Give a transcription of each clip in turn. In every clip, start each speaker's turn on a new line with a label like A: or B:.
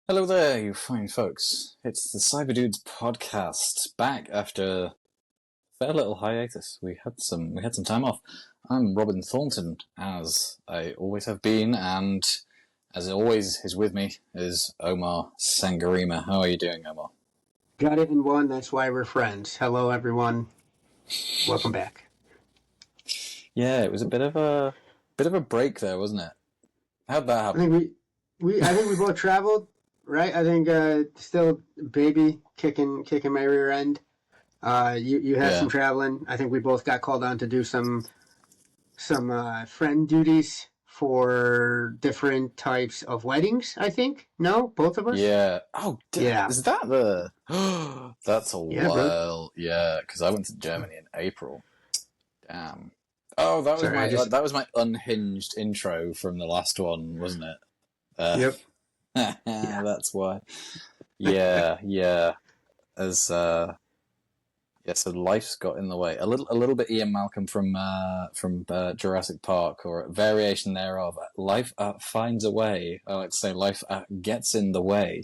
A: Hello there, you fine folks. It's the Cyber Dudes podcast, back after a fair little hiatus. We had some time off. I'm Robin Thornton, as I always have been, and as always is with me is Omar Sangarima. How are you doing, Omar?
B: Got it in one. That's why we're friends. Hello, everyone. Welcome back.
A: Yeah, it was a bit of a break there, wasn't it? How'd that
B: I
A: happen?
B: think we both traveled, right? I think still baby kicking my rear end. You had
A: Yeah.
B: some traveling. I think we both got called on to do some friend duties for different types of weddings. I think no, both of us.
A: Yeah. Oh,
B: Yeah,
A: is that the? That's a
B: yeah, bro.
A: while. Yeah, because I went to Germany in April. Damn. Oh, that was
B: Sorry, I
A: my
B: just
A: unhinged intro from the last one, wasn't it?
B: yep, yeah.
A: That's why. Yeah, yeah. As yeah, so life's got in the way. A little bit Ian Malcolm from Jurassic Park, or a variation thereof. Life finds a way. I like to say life gets in the way.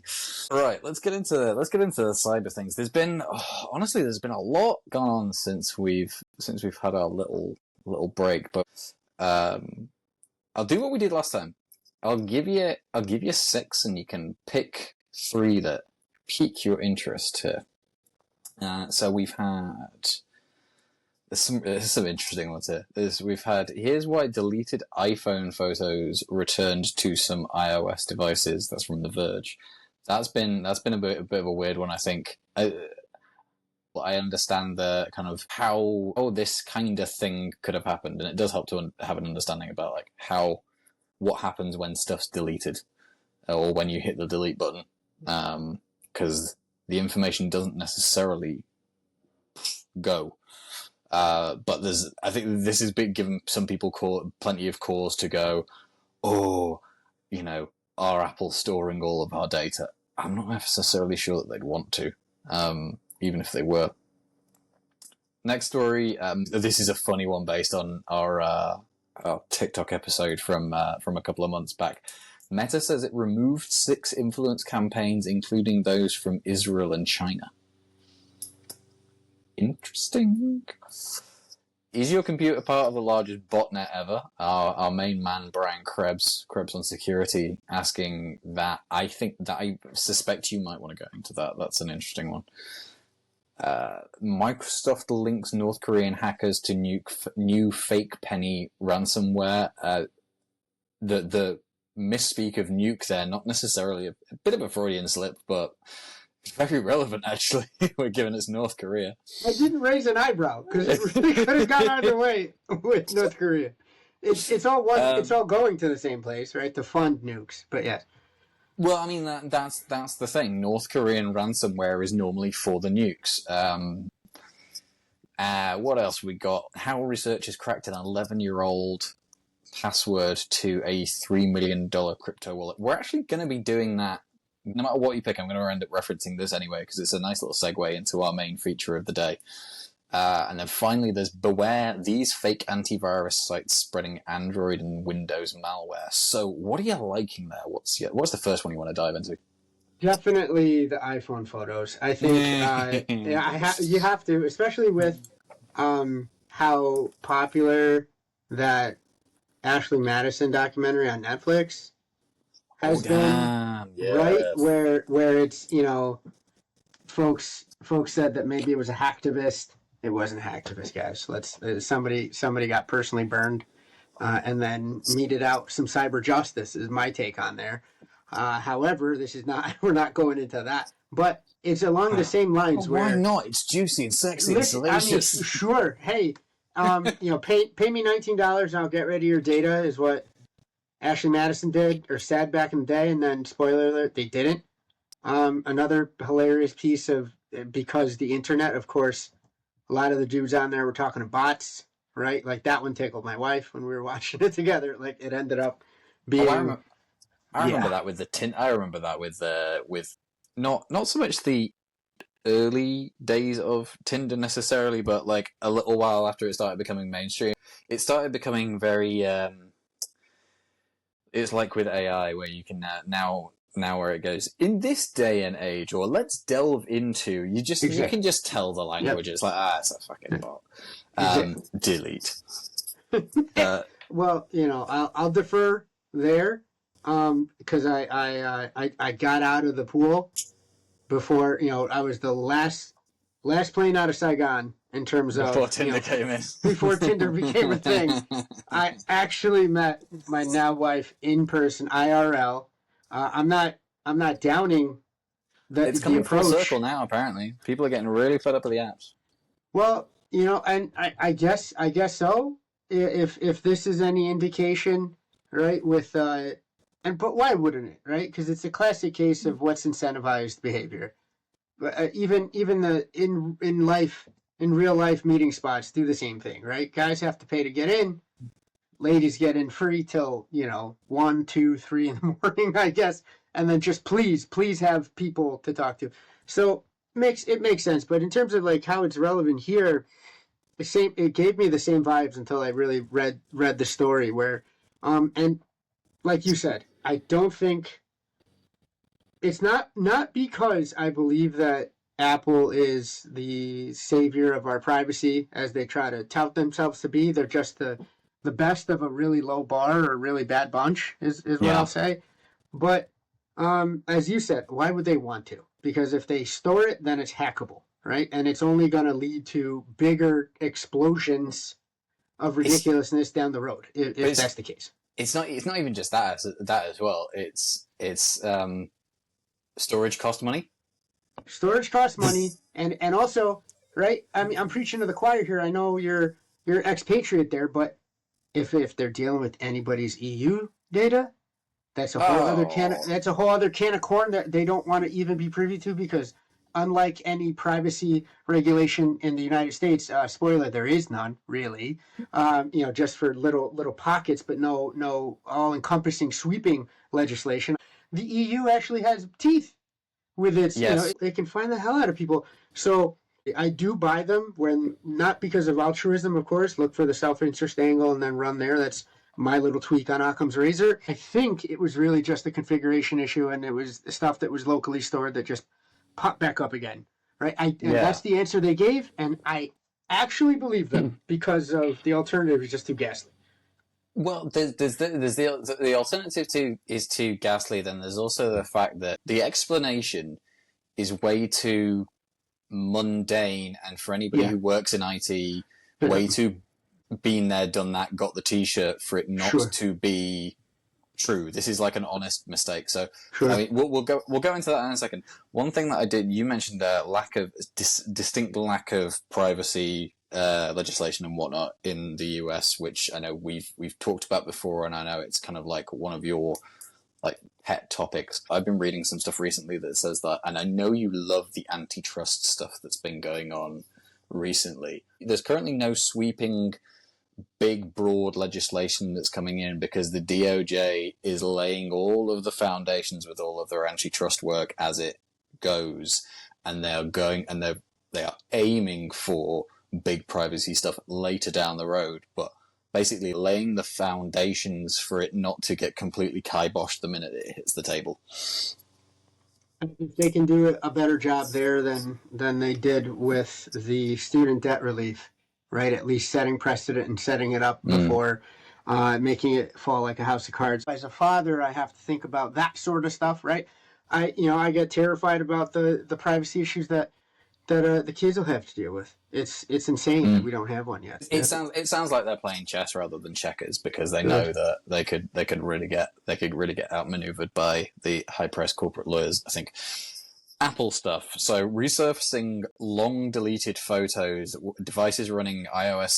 A: Right, let's get into the cyber things. Honestly, there's been a lot gone on since we've had our little break, but I'll do what we did last time. I'll give you six, and you can pick three that pique your interest here. So we've had there's some interesting ones here. Here's why deleted iPhone photos returned to some iOS devices. That's from The Verge. That's been a bit of a weird one, I think. I understand the kind of how this kind of thing could have happened, and it does help to have an understanding about like what happens when stuff's deleted or when you hit the delete button, because the information doesn't necessarily go. But I think this has been given some people plenty of cause to go, oh, are Apple storing all of our data? I'm not necessarily sure that they'd want to, even if they were. Next story. This is a funny one based on our TikTok episode from a couple of months back. Meta says it removed 6 influence campaigns, including those from Israel and China. Interesting. Is your computer part of the largest botnet ever? Our main man, Brian Krebs on security, asking that. I suspect you might want to go into that. That's an interesting one. Microsoft links North Korean hackers to new fake penny ransomware. The misspeak of nuke there, not necessarily a bit of a Freudian slip, but very relevant, actually. We're given it's North Korea.
B: I didn't raise an eyebrow because it really could have gone either way with North Korea. It's all one. It's all going to the same place, right? To fund nukes, but yeah.
A: Well, I mean that's the thing. North Korean ransomware is normally for the nukes. What else we got? How researchers cracked an 11-year-old password to a $3 million crypto wallet. We're actually going to be doing that. No matter what you pick, I'm going to end up referencing this anyway because it's a nice little segue into our main feature of the day. And then finally, there's beware these fake antivirus sites spreading Android and Windows malware. So, what are you liking there? What's the first one you want to dive into?
B: Definitely the iPhone photos. I think you have to, especially with how popular that Ashley Madison documentary on Netflix has been.
A: Yes.
B: Right where it's folks said that maybe it was a hacktivist. It wasn't a hacktivist, guys. Somebody got personally burned, and then meted out some cyber justice is my take on there. However, this is not. We're not going into that, but it's along the same lines.
A: Why
B: where
A: not? It's juicy and sexy and delicious.
B: I mean, sure. Hey, pay me $19 and I'll get rid of your data is what Ashley Madison did or said back in the day, and then spoiler alert, they didn't. Another hilarious piece of because the internet, of course, a lot of the dudes on there were talking to bots, right? Like that one tickled my wife when we were watching it together. Like it ended up being.
A: I remember that with the tin. I remember that with not so much the early days of Tinder necessarily, but like a little while after it started becoming mainstream, it started becoming very. It's like with AI, where you can now now where it goes in this day and age, or let's delve into. You can just tell the language. Yep. It's like it's a fucking bot. Delete.
B: Well, I'll defer there, because I got out of the pool before, I was the last plane out of Saigon in terms of
A: before Tinder came in.
B: Before Tinder became a thing. I actually met my now wife in person, IRL. I'm not downing
A: it's coming full circle now. Apparently, people are getting really fed up with the apps.
B: Well, and I guess so. If this is any indication, right? But why wouldn't it, right? Because it's a classic case of what's incentivized behavior. But even the in real life meeting spots do the same thing, right? Guys have to pay to get in. Ladies get in free till 1, 2, 3 in the morning, I guess, and then just please have people to talk to. So it makes sense. But in terms of like how it's relevant here, it gave me the same vibes until I really read the story where, and like you said, I don't think it's not because I believe that Apple is the savior of our privacy as they try to tout themselves to be. They're just the best of a really low bar or really bad bunch is what I'll say. But as you said, why would they want to? Because if they store it, then it's hackable, right? And it's only going to lead to bigger explosions of ridiculousness down the road if that's the case.
A: It's not even just that as well. It's storage cost money.
B: Storage costs money, and also, right? I mean, I'm preaching to the choir here. I know you're expatriate there, but if they're dealing with anybody's EU data, that's a whole other can of corn that they don't want to even be privy to, because unlike any privacy regulation in the United States, spoiler, there is none really. Just for little pockets, but no all-encompassing sweeping legislation. The EU actually has teeth with its,
A: yes.
B: They can find the hell out of people. So I do buy them, when not because of altruism, of course. Look for the self-interest angle and then run there. That's my little tweak on Occam's razor. I think it was really just a configuration issue, and it was stuff that was locally stored that just popped back up again, right? And that's the answer they gave, and I actually believe them because of the alternative is just too ghastly.
A: Well, there's the alternative is too ghastly. Then there's also the fact that the explanation is way too mundane, and for anybody who works in IT, way too been there, done that, got the T-shirt for it not to be true. This is like an honest mistake. So I mean, we'll go into that in a second. One thing that I did, you mentioned distinct lack of privacy legislation and whatnot in the US, which I know we've talked about before, and I know it's kind of like one of your like pet topics. I've been reading some stuff recently that says that, and I know you love the antitrust stuff that's been going on recently. There's currently no sweeping big broad legislation that's coming in because the DOJ is laying all of the foundations with all of their antitrust work as it goes, and they are aiming for big privacy stuff later down the road, but basically laying the foundations for it not to get completely kiboshed the minute it hits the table.
B: If they can do a better job there than they did with the student debt relief, right? At least setting precedent and setting it up before making it fall like a house of cards. As a father, I have to think about that sort of stuff, right? I get terrified about the privacy issues that the kids will have to deal with. It's insane that we don't have one yet.
A: It sounds like they're playing chess rather than checkers, because they know that they could really get outmaneuvered by the high priced corporate lawyers. I think Apple stuff. So resurfacing long deleted photos, devices running iOS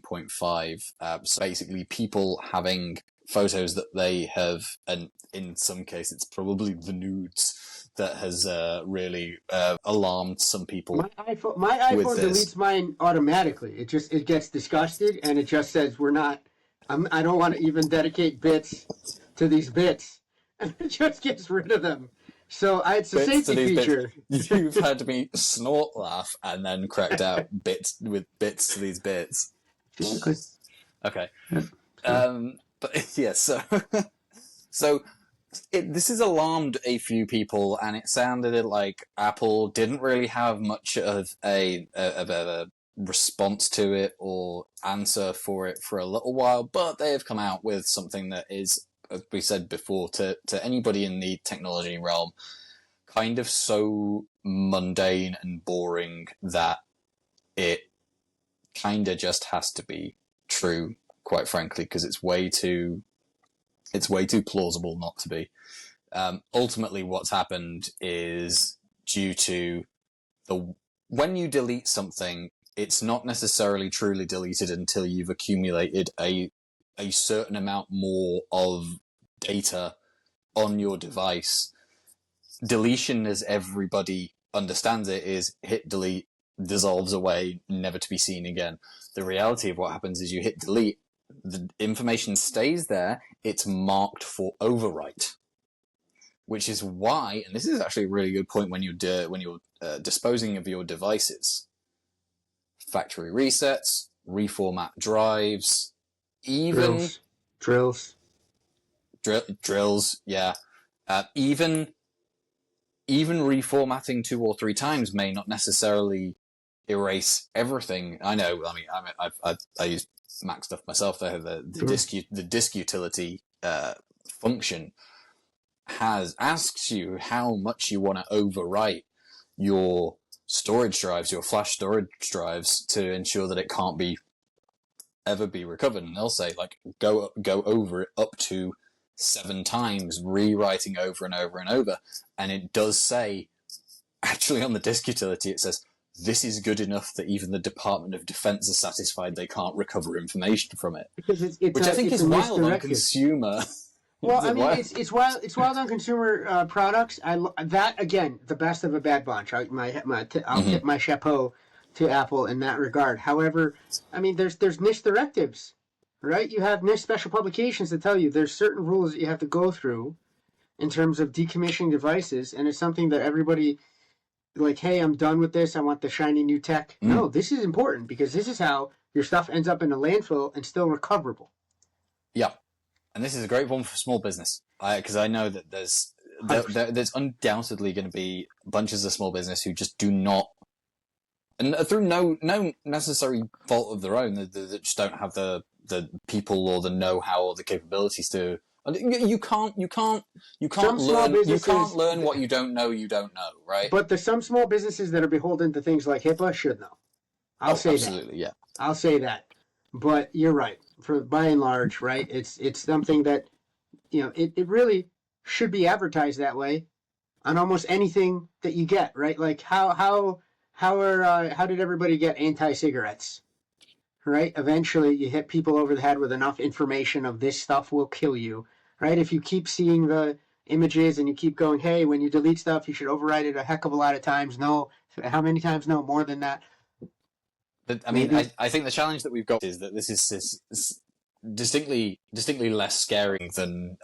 A: 17.5. So basically people having photos that they have, and in some cases it's probably the nudes, that has really alarmed some people.
B: My iPhone deletes mine automatically. It gets disgusted, and it just says I don't want to even dedicate bits to these bits, and it just gets rid of them. So it's a safety feature.
A: You've had me snort, laugh, and then cracked out bits to these bits. Okay. But yeah, so This has alarmed a few people, and it sounded like Apple didn't really have much of a response to it or answer for it for a little while, but they have come out with something that is, as we said before, to anybody in the technology realm, kind of so mundane and boring that it kind of just has to be true, quite frankly, because it's way too plausible not to be. Ultimately, what's happened is due to when you delete something, it's not necessarily truly deleted until you've accumulated a certain amount more of data on your device. Deletion, as everybody understands it, is hit delete, dissolves away, never to be seen again. The reality of what happens is you hit delete, the information stays there, it's marked for overwrite, which is why, and this is actually a really good point when you're disposing of your devices, factory resets, reformat drives, even
B: drills,
A: yeah, even reformatting 2 or 3 times may not necessarily erase everything. I know. I mean, I use Mac stuff myself. The disk utility function asks you how much you want to overwrite your storage drives, your flash storage drives, to ensure that it can't ever be recovered. And they'll say, like, go over it up to 7 times, rewriting over and over and over. And it does say, actually on the disk utility, it says, this is good enough that even the Department of Defense is satisfied they can't recover information from it.
B: Because
A: which I think is wild on consumer.
B: Well, I mean, it's wild on consumer products. That again, the best of a bad bunch. I'll tip my chapeau to Apple in that regard. However, I mean, there's NIST directives, right? You have NIST special publications that tell you there's certain rules that you have to go through in terms of decommissioning devices, and it's something that everybody, like, hey, I'm done with this. I want the shiny new tech. No, this is important because this is how your stuff ends up in a landfill and still recoverable.
A: Yeah. And this is a great one for small business, because I know that there's undoubtedly going to be bunches of small business who just do not, and through no necessary fault of their own, that just don't have the people or the know-how or the capabilities to. You can't learn what you don't know, right?
B: But some small businesses that are beholden to things like HIPAA should know. I'll say absolutely, that.
A: Yeah.
B: I'll say that. But you're right. For by and large, right? It's something that, it really should be advertised that way on almost anything that you get, right? Like how did everybody get anti-cigarettes? Right? Eventually you hit people over the head with enough information of this stuff will kill you, right? If you keep seeing the images and you keep going, hey, when you delete stuff, you should overwrite it a heck of a lot of times. No, how many times? No, more than that.
A: But, I mean, I think the challenge that we've got is that this is distinctly less scary than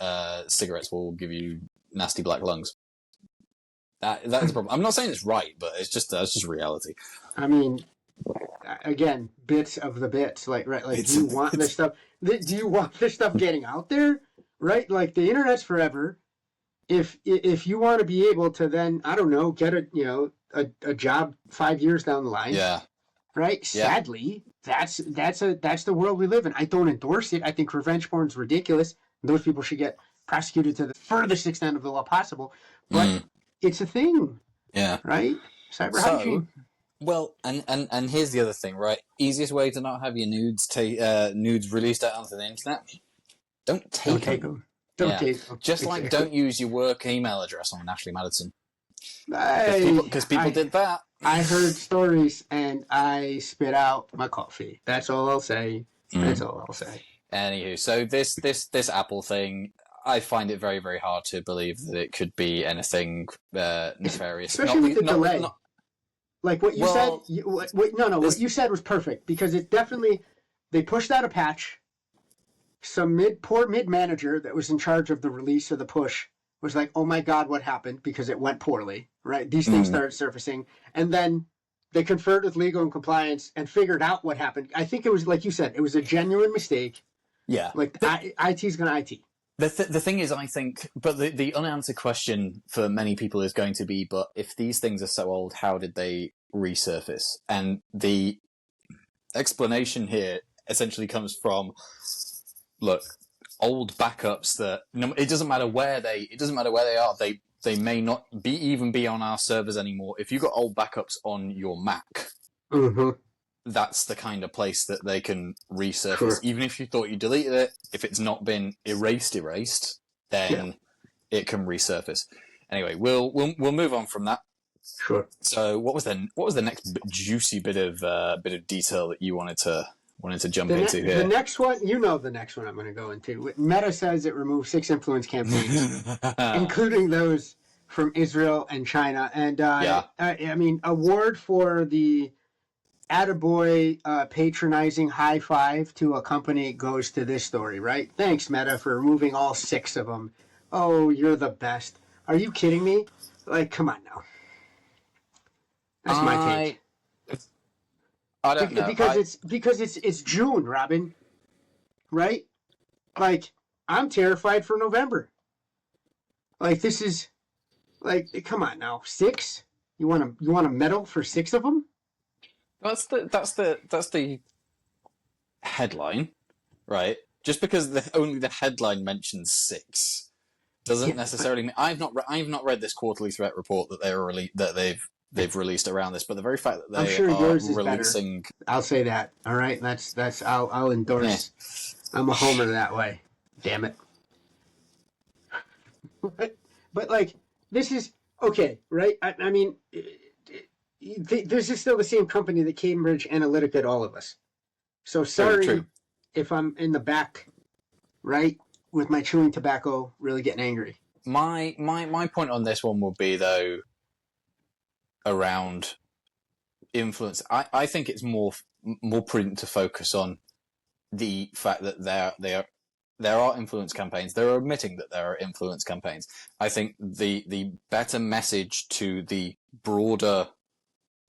A: cigarettes will give you nasty black lungs. That is the problem. I'm not saying it's right, but that's just reality.
B: I mean, again, bits of the bits, like, right? Like, do you want this stuff? Do you want this stuff getting out there? Right? Like, the internet's forever. If you want to be able to then, I don't know, get a job 5 years down the line.
A: Yeah.
B: Right? Yeah. Sadly, that's the world we live in. I don't endorse it. I think revenge porn is ridiculous. Those people should get prosecuted to the furthest extent of the law possible. But it's a thing.
A: Yeah.
B: Right? Cyber hygiene.
A: Well, and here's the other thing, right? Easiest way to not have your nudes released out onto the internet. Don't take them.
B: Don't take them.
A: Just like don't use your work email address on Ashley Madison. Because people did that.
B: I heard stories and I spit out my coffee. That's all I'll say. That's all I'll say.
A: Anywho, so this Apple thing, I find it very, very hard to believe that it could be anything nefarious.
B: Especially with the delay. Like what you said. What you said was perfect because it definitely, they pushed out a patch. Some poor mid manager that was in charge of the release of the push was like, oh my God, what happened? Because it went poorly, right? These things started surfacing. And then they conferred with legal and compliance and figured out what happened. I think it was, like you said, it was a genuine mistake.
A: Yeah.
B: Like, IT's going to IT.
A: The thing is, I think, but the unanswered question for many people is going to be, but if these things are so old, how did they resurface? And the explanation here essentially comes from, look, old backups that it doesn't matter where they are. They may not be on our servers anymore. If you've got old backups on your Mac, that's the kind of place that they can resurface. Sure. Even if you thought you deleted it, if it's not been erased, then it can resurface. Anyway, we'll move on from that.
B: Sure.
A: So, what was the next juicy bit of detail that you wanted to jump into here?
B: The next one, the next one I'm going to go into. Meta says it removed 6 influence campaigns, including those from Israel and China. And I mean, award for the attaboy patronizing high five to a company goes to this story, right? Thanks, Meta, for removing all 6 of them. Oh, you're the best. Are you kidding me? Like, come on now. That's my take.
A: I don't know.
B: Because it's June, Robin. Right? Like, I'm terrified for November. Like, this is like, come on now. 6? You want a medal for 6 of them?
A: That's the headline, right? Just because only the headline mentions 6 doesn't necessarily mean I've not read this quarterly threat report that they've released around this, but the very fact that they are
B: yours is
A: releasing,
B: better. I'll say that. All right, that's I'll endorse. Yeah. I'm a homer that way. Damn it. but like, this is okay, right? I mean, this is still the same company that Cambridge Analytica all of us. So sorry if I'm in the back, right, with my chewing tobacco, really getting angry.
A: My point on this one will be, though, around influence. I think it's more prudent to focus on the fact that there are influence campaigns. They're admitting that there are influence campaigns. I think the better message to the broader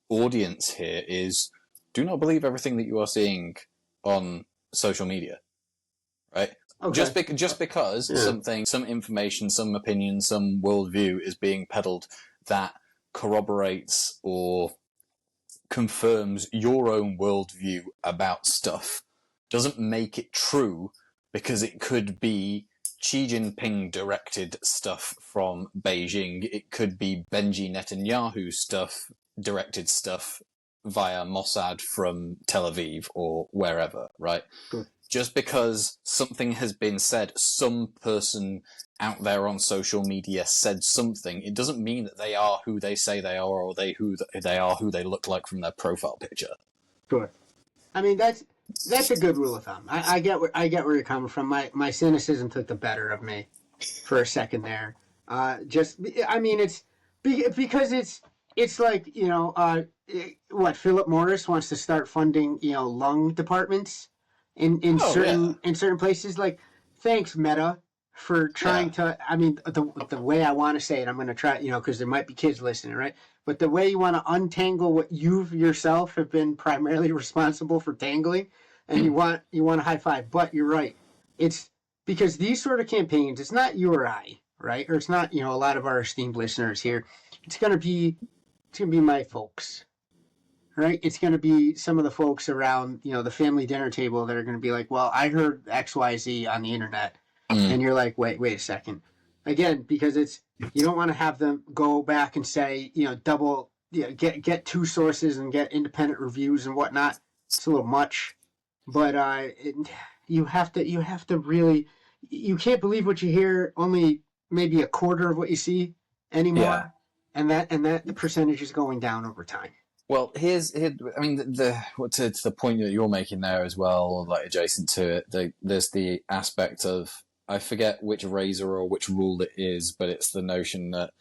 A: audience here is, do not believe everything that you are seeing on social media, right? Okay. Just because some information, some opinion, some worldview is being peddled that corroborates or confirms your own worldview about stuff doesn't make it true, because it could be Xi Jinping directed stuff from Beijing. It could be Benji Netanyahu directed stuff via Mossad from Tel Aviv or wherever, right? Good. Just because something has been said, some person out there on social media said something, it doesn't mean that they are who they say they are, or they are who they look like from their profile picture.
B: Sure. I mean, that's a good rule of thumb. I get where you're coming from. My cynicism took the better of me for a second there. It's because it's like, what Philip Morris wants to start funding, lung departments in certain places. Like, thanks, Meta, for trying to. I mean, the way I want to say it, I'm going to try, because there might be kids listening, right? But the way you want to untangle what you yourself have been primarily responsible for tangling, and you want a high five. But you're right. It's because these sort of campaigns, it's not you or I, right? Or it's not, a lot of our esteemed listeners here. It's gonna be my folks, right? It's gonna be some of the folks around, the family dinner table that are gonna be like, well, I heard XYZ on the internet, and you're like, wait a second. Again, because you don't want to have them go back and say, double, get 2 sources and get independent reviews and whatnot. It's a little much, but you have to really, you can't believe what you hear. Only maybe a quarter of what you see anymore, and that the percentage is going down over time.
A: Well, I mean, to the point that you're making there as well, like adjacent to it, there's the aspect of, I forget which razor or which rule it is, but it's the notion that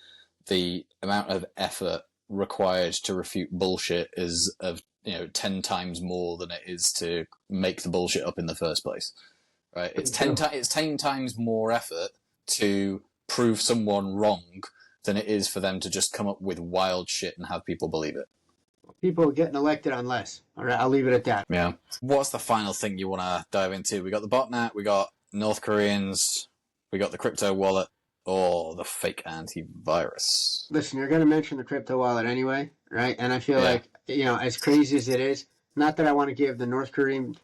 A: the amount of effort required to refute bullshit is of 10 times more than it is to make the bullshit up in the first place, right? It's 10 times more effort to prove someone wrong than it is for them to just come up with wild shit and have people believe it.
B: People are getting elected on less. All right, I'll leave it at that.
A: Yeah. What's the final thing you want to dive into? We got the botnet, we got North Koreans We got the crypto wallet or the fake antivirus.
B: Listen, you're going to mention the crypto wallet anyway, right? And I feel
A: Yeah.
B: like, as crazy as it is, not that I want to give the North Korean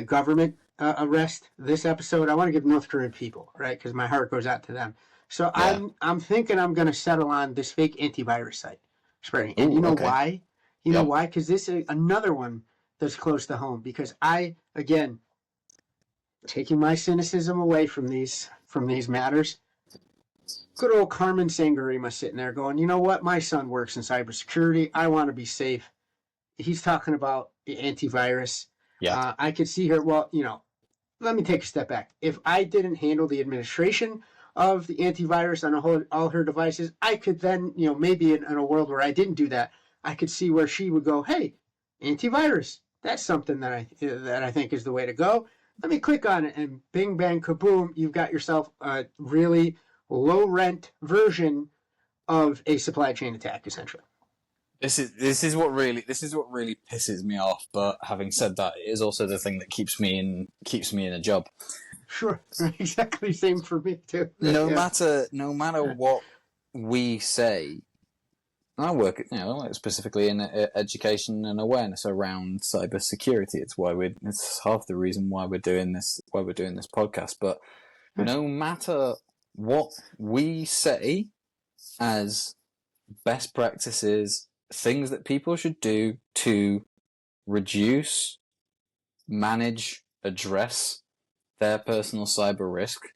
B: government a rest this episode. I want to give North Korean people, right? Because my heart goes out to them. So
A: Yeah.
B: I'm thinking I'm going to settle on this fake antivirus site spreading. And you know
A: okay.
B: why? You know why? Because this is another one that's close to home. Because again, taking my cynicism away from these matters, good old Carmen Sangarima sitting there going, you know what? My son works in cybersecurity. I want to be safe. He's talking about the antivirus.
A: Yeah.
B: I could see her. Well, let me take a step back. If I didn't handle the administration of the antivirus on all her devices, I could then, maybe in a world where I didn't do that, I could see where she would go, hey, antivirus. That's something that I think is the way to go. Let me click on it, and bing, bang, kaboom, you've got yourself a really low-rent version of a supply chain attack, essentially.
A: This is what really pisses me off. But having said that, it is also the thing that keeps me in a job.
B: Sure, exactly same for me too.
A: No matter what we say, I work specifically in education and awareness around cybersecurity. It's half the reason why we're doing this podcast. But no matter what we say as best practices, things that people should do to reduce, manage, address their personal cyber risk,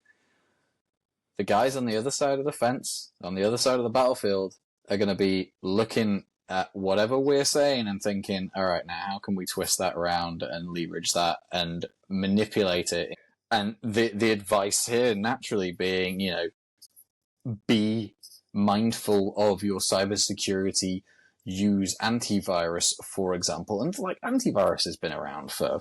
A: the guys on the other side of the fence, on the other side of the battlefield, are going to be looking at whatever we're saying and thinking, all right, now how can we twist that around and leverage that and manipulate it? And the advice here naturally being, be mindful of your cybersecurity, use antivirus, for example. And antivirus has been around for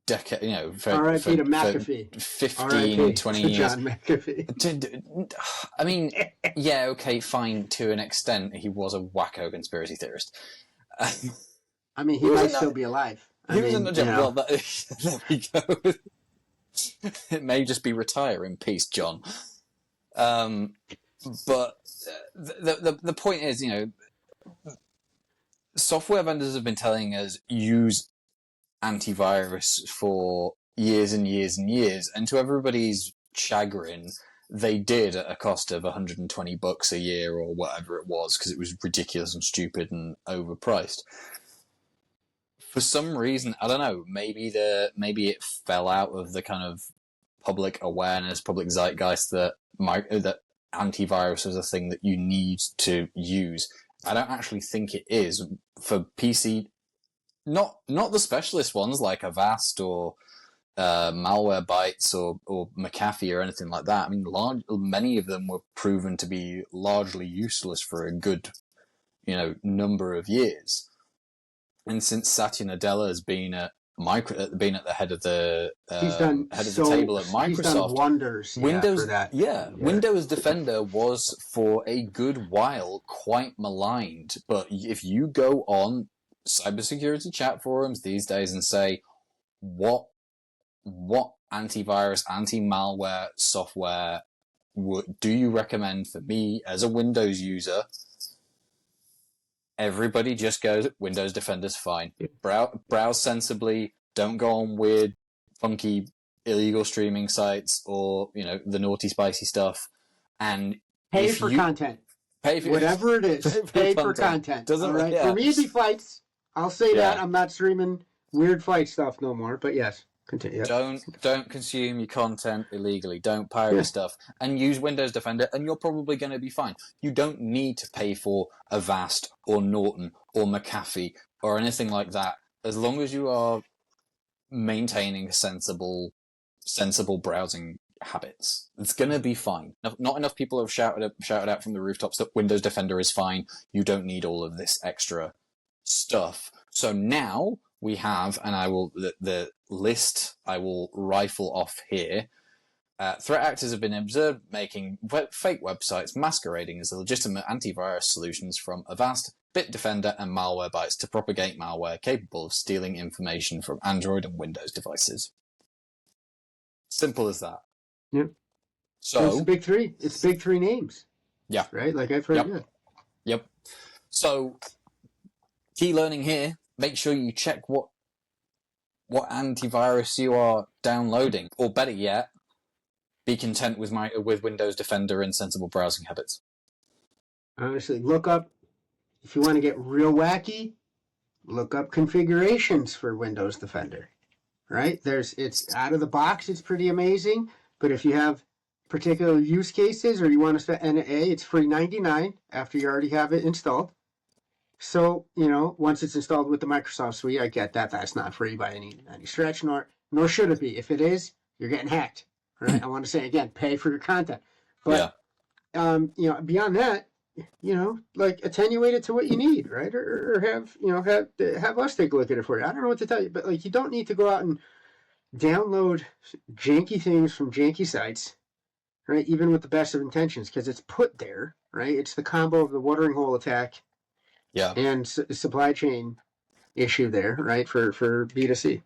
A: decades, for
B: R.I.P. to McAfee.
A: 15, 20
B: to
A: years.
B: John McAfee.
A: I mean, yeah, okay, fine, to an extent, he was a wacko conspiracy theorist.
B: I mean, he might still be alive.
A: He was in the job. Well, there we go. It may just be retire in peace, John. But the point is, software vendors have been telling us use antivirus for years and years and years, and to everybody's chagrin, they did at a cost of $120 a year or whatever it was, because it was ridiculous and stupid and overpriced. For some reason, I don't know, maybe it fell out of the kind of public awareness, public zeitgeist that antivirus is a thing that you need to use. I don't actually think it is for PC. Not the specialist ones like Avast or Malwarebytes or McAfee or anything like that. I mean, many of them were proven to be largely useless for a good, number of years. And since Satya Nadella has been at the head of the table at Microsoft,
B: he's done wonders.
A: Windows,
B: for that.
A: Windows Defender was for a good while quite maligned. But if you go on cybersecurity chat forums these days and say, what antivirus, anti-malware software do you recommend for me as a Windows user? Everybody just goes, Windows Defender's fine. Browse sensibly. Don't go on weird, funky, illegal streaming sites or, the naughty, spicy stuff. And
B: pay for content.
A: Pay for
B: whatever it is. Pay for content. All right. Yeah. For me, it'd be fights. I'll say that. I'm not streaming weird fight stuff no more. But yes, continue.
A: Don't consume your content illegally. Don't pirate stuff. And use Windows Defender, and you're probably going to be fine. You don't need to pay for Avast or Norton or McAfee or anything like that. As long as you are maintaining sensible browsing habits, it's going to be fine. Not enough people have shouted out from the rooftops that Windows Defender is fine. You don't need all of this extra stuff. So now we have, and the list I will rifle off here. Threat actors have been observed making fake websites masquerading as legitimate antivirus solutions from Avast, Bitdefender, and Malwarebytes to propagate malware capable of stealing information from Android and Windows devices. Simple as that.
B: Yep.
A: So
B: it's the big three. It's big three names.
A: Yeah.
B: Right? Like I've heard.
A: Yep.
B: Yeah.
A: Yep. So key learning here, make sure you check what antivirus you are downloading, or better yet, be content with Windows Defender and sensible browsing habits.
B: Honestly, look up, if you want to get real wacky, look up configurations for Windows Defender. Right? It's out of the box, it's pretty amazing, but if you have particular use cases or you want to spend NA, it's free 99 after you already have it installed. So, once it's installed with the Microsoft Suite, I get that that's not free by any stretch, nor should it be. If it is, you're getting hacked. Right? I want to say again, pay for your content. But beyond that, like attenuate it to what you need, right? Or have us take a look at it for you. I don't know what to tell you, but like you don't need to go out and download janky things from janky sites, right? Even with the best of intentions, because it's put there, right? It's the combo of the watering hole attack, and supply chain issue there, right? For B2C,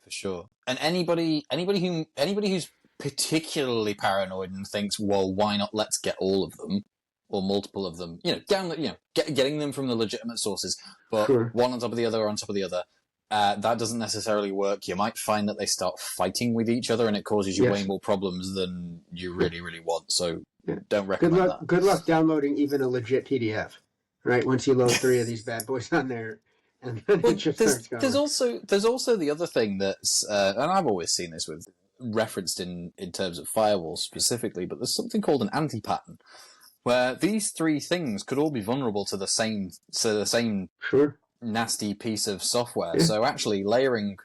A: for sure. And anybody who's particularly paranoid and thinks, well, why not? Let's get all of them or multiple of them. Getting them from the legitimate sources, but one on top of the other, on top of the other. That doesn't necessarily work. You might find that they start fighting with each other, and it causes you way more problems than you really, really want. So don't recommend that.
B: Good luck downloading even a legit PDF. Right, once you load 3 of these bad boys on there, and then it just starts going.
A: There's also the other thing that's, and I've always seen this with referenced in terms of firewalls specifically, but there's something called an anti-pattern, where these 3 things could all be vulnerable to the same nasty piece of software. So actually layering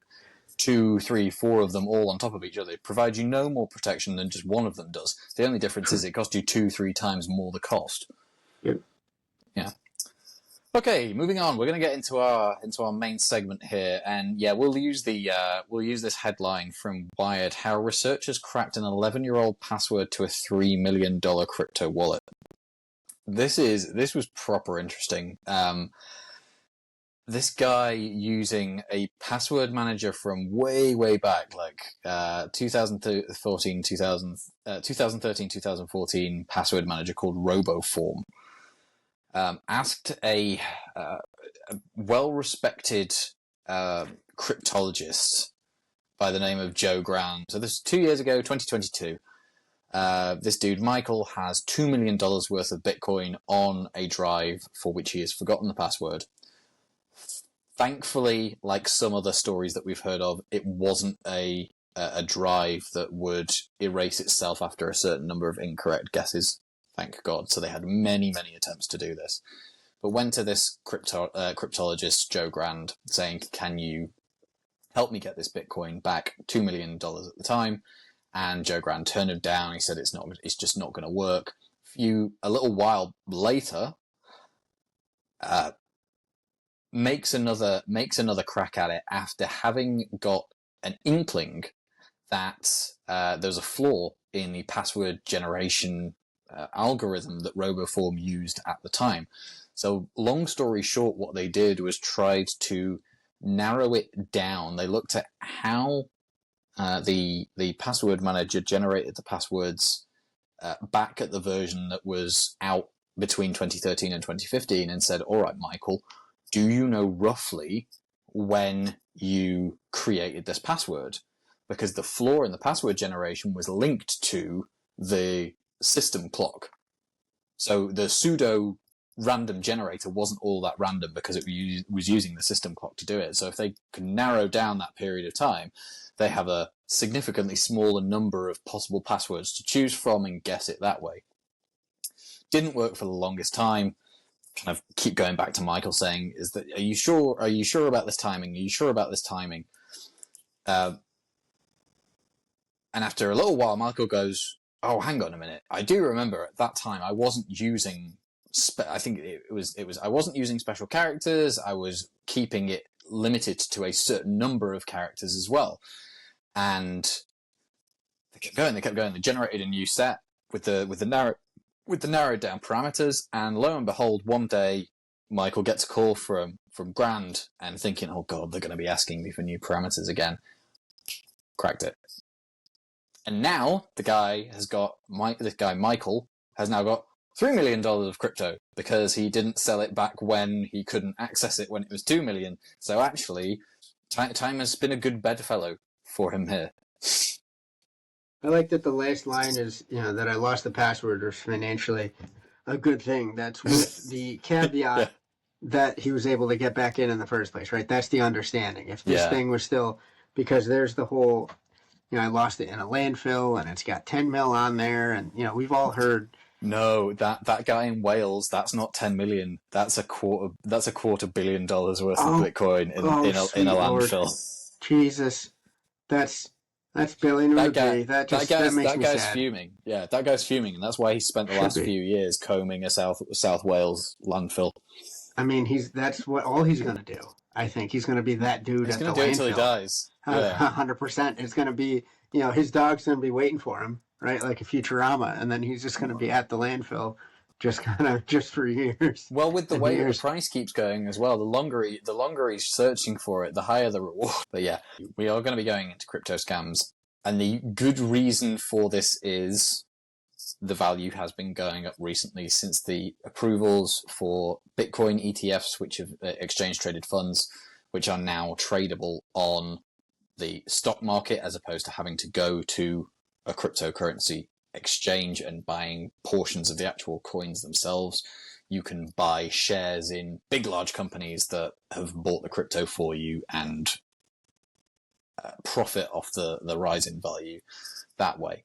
A: 2, 3, 4 of them all on top of each other provides you no more protection than just one of them does. The only difference is it costs you 2, 3 times more the cost.
B: Yep.
A: Yeah. Okay, moving on. We're going to get into our main segment here, and we'll use this headline from Wired: How researchers cracked an 11-year-old password to a $3 million crypto wallet. This was proper interesting. This guy using a password manager from way back, like 2013, 2014 password manager called RoboForm. Asked a well-respected cryptologist by the name of Joe Grand. So this is 2 years ago, 2022. This dude, Michael, has $2 million worth of Bitcoin on a drive for which he has forgotten the password. Thankfully, like some other stories that we've heard of, it wasn't a drive that would erase itself after a certain number of incorrect guesses. Thank God. So they had many attempts to do this. But went to this cryptologist, Joe Grand, saying, can you help me get this Bitcoin back? $2 million at the time. And Joe Grand turned him down. He said it's just not going to work. A little while later, makes another crack at it after having got an inkling that there's a flaw in the password generation algorithm that RoboForm used at the time. So long story short, what they did was tried to narrow it down. They looked at how the password manager generated the passwords back at the version that was out between 2013 and 2015 and said, all right, Michael, do you know roughly when you created this password? Because the flaw in the password generation was linked to the system clock. So the pseudo random generator wasn't all that random because it was using the system clock to do it. So if they can narrow down that period of time, they have a significantly smaller number of possible passwords to choose from and guess it that way. Didn't work for the longest time. Kind of keep going back to Michael saying, are you sure about this timing? Are you sure about this timing? And after a little while, Michael goes, oh, hang on a minute. I do remember at that time I wasn't using I wasn't using special characters. I was keeping it limited to a certain number of characters as well. And they kept going. They generated a new set with the narrowed down parameters, and lo and behold, one day Michael gets a call from Grand and thinking, oh God, they're going to be asking me for new parameters again. Cracked it. And now this guy Michael has now got $3 million of crypto because he didn't sell it back when he couldn't access it when it was 2 million. So actually, time has been a good bedfellow for him here.
B: I like that the last line is, that I lost the password was financially a good thing. That's with the caveat that he was able to get back in the first place, right? That's the understanding. If this thing was still, because there's the whole, I lost it in a landfill and it's got 10 mil on there, and we've all heard.
A: No, that guy in Wales, that's not 10 million. That's a quarter billion dollars worth of Bitcoin in a landfill.
B: Lord. Jesus, that's billion rupee. That makes me
A: guy's
B: sad.
A: fuming. Yeah, that guy's fuming, and that's why he spent the last few years combing a South Wales landfill.
B: I mean, that's what all he's going to do. I think he's going to be that dude
A: he's
B: at the landfill.
A: He's going to do it until he dies.
B: 100%. It's going to be, his dog's going to be waiting for him, right? Like a Futurama, and then he's just going to be at the landfill, just for years.
A: Well, with the way the price keeps going as well, the longer he's searching for it, the higher the reward. But yeah, we are going to be going into crypto scams, and the good reason for this is the value has been going up recently since the approvals for Bitcoin ETFs, which have exchange-traded funds, which are now tradable on the stock market as opposed to having to go to a cryptocurrency exchange and buying portions of the actual coins themselves. You can buy shares in big, large companies that have bought the crypto for you and profit off the rise in value that way.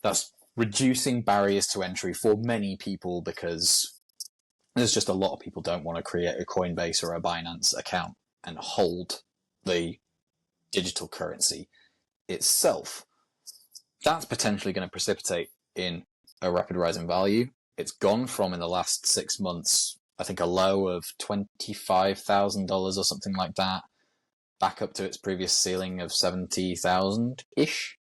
A: That's reducing barriers to entry for many people because there's just a lot of people don't want to create a Coinbase or a Binance account and hold the digital currency itself. That's potentially going to precipitate in a rapid rise in value. It's gone from, in the last 6 months, I think a low of $25,000 or something like that, back up to its previous ceiling of 70,000-ish.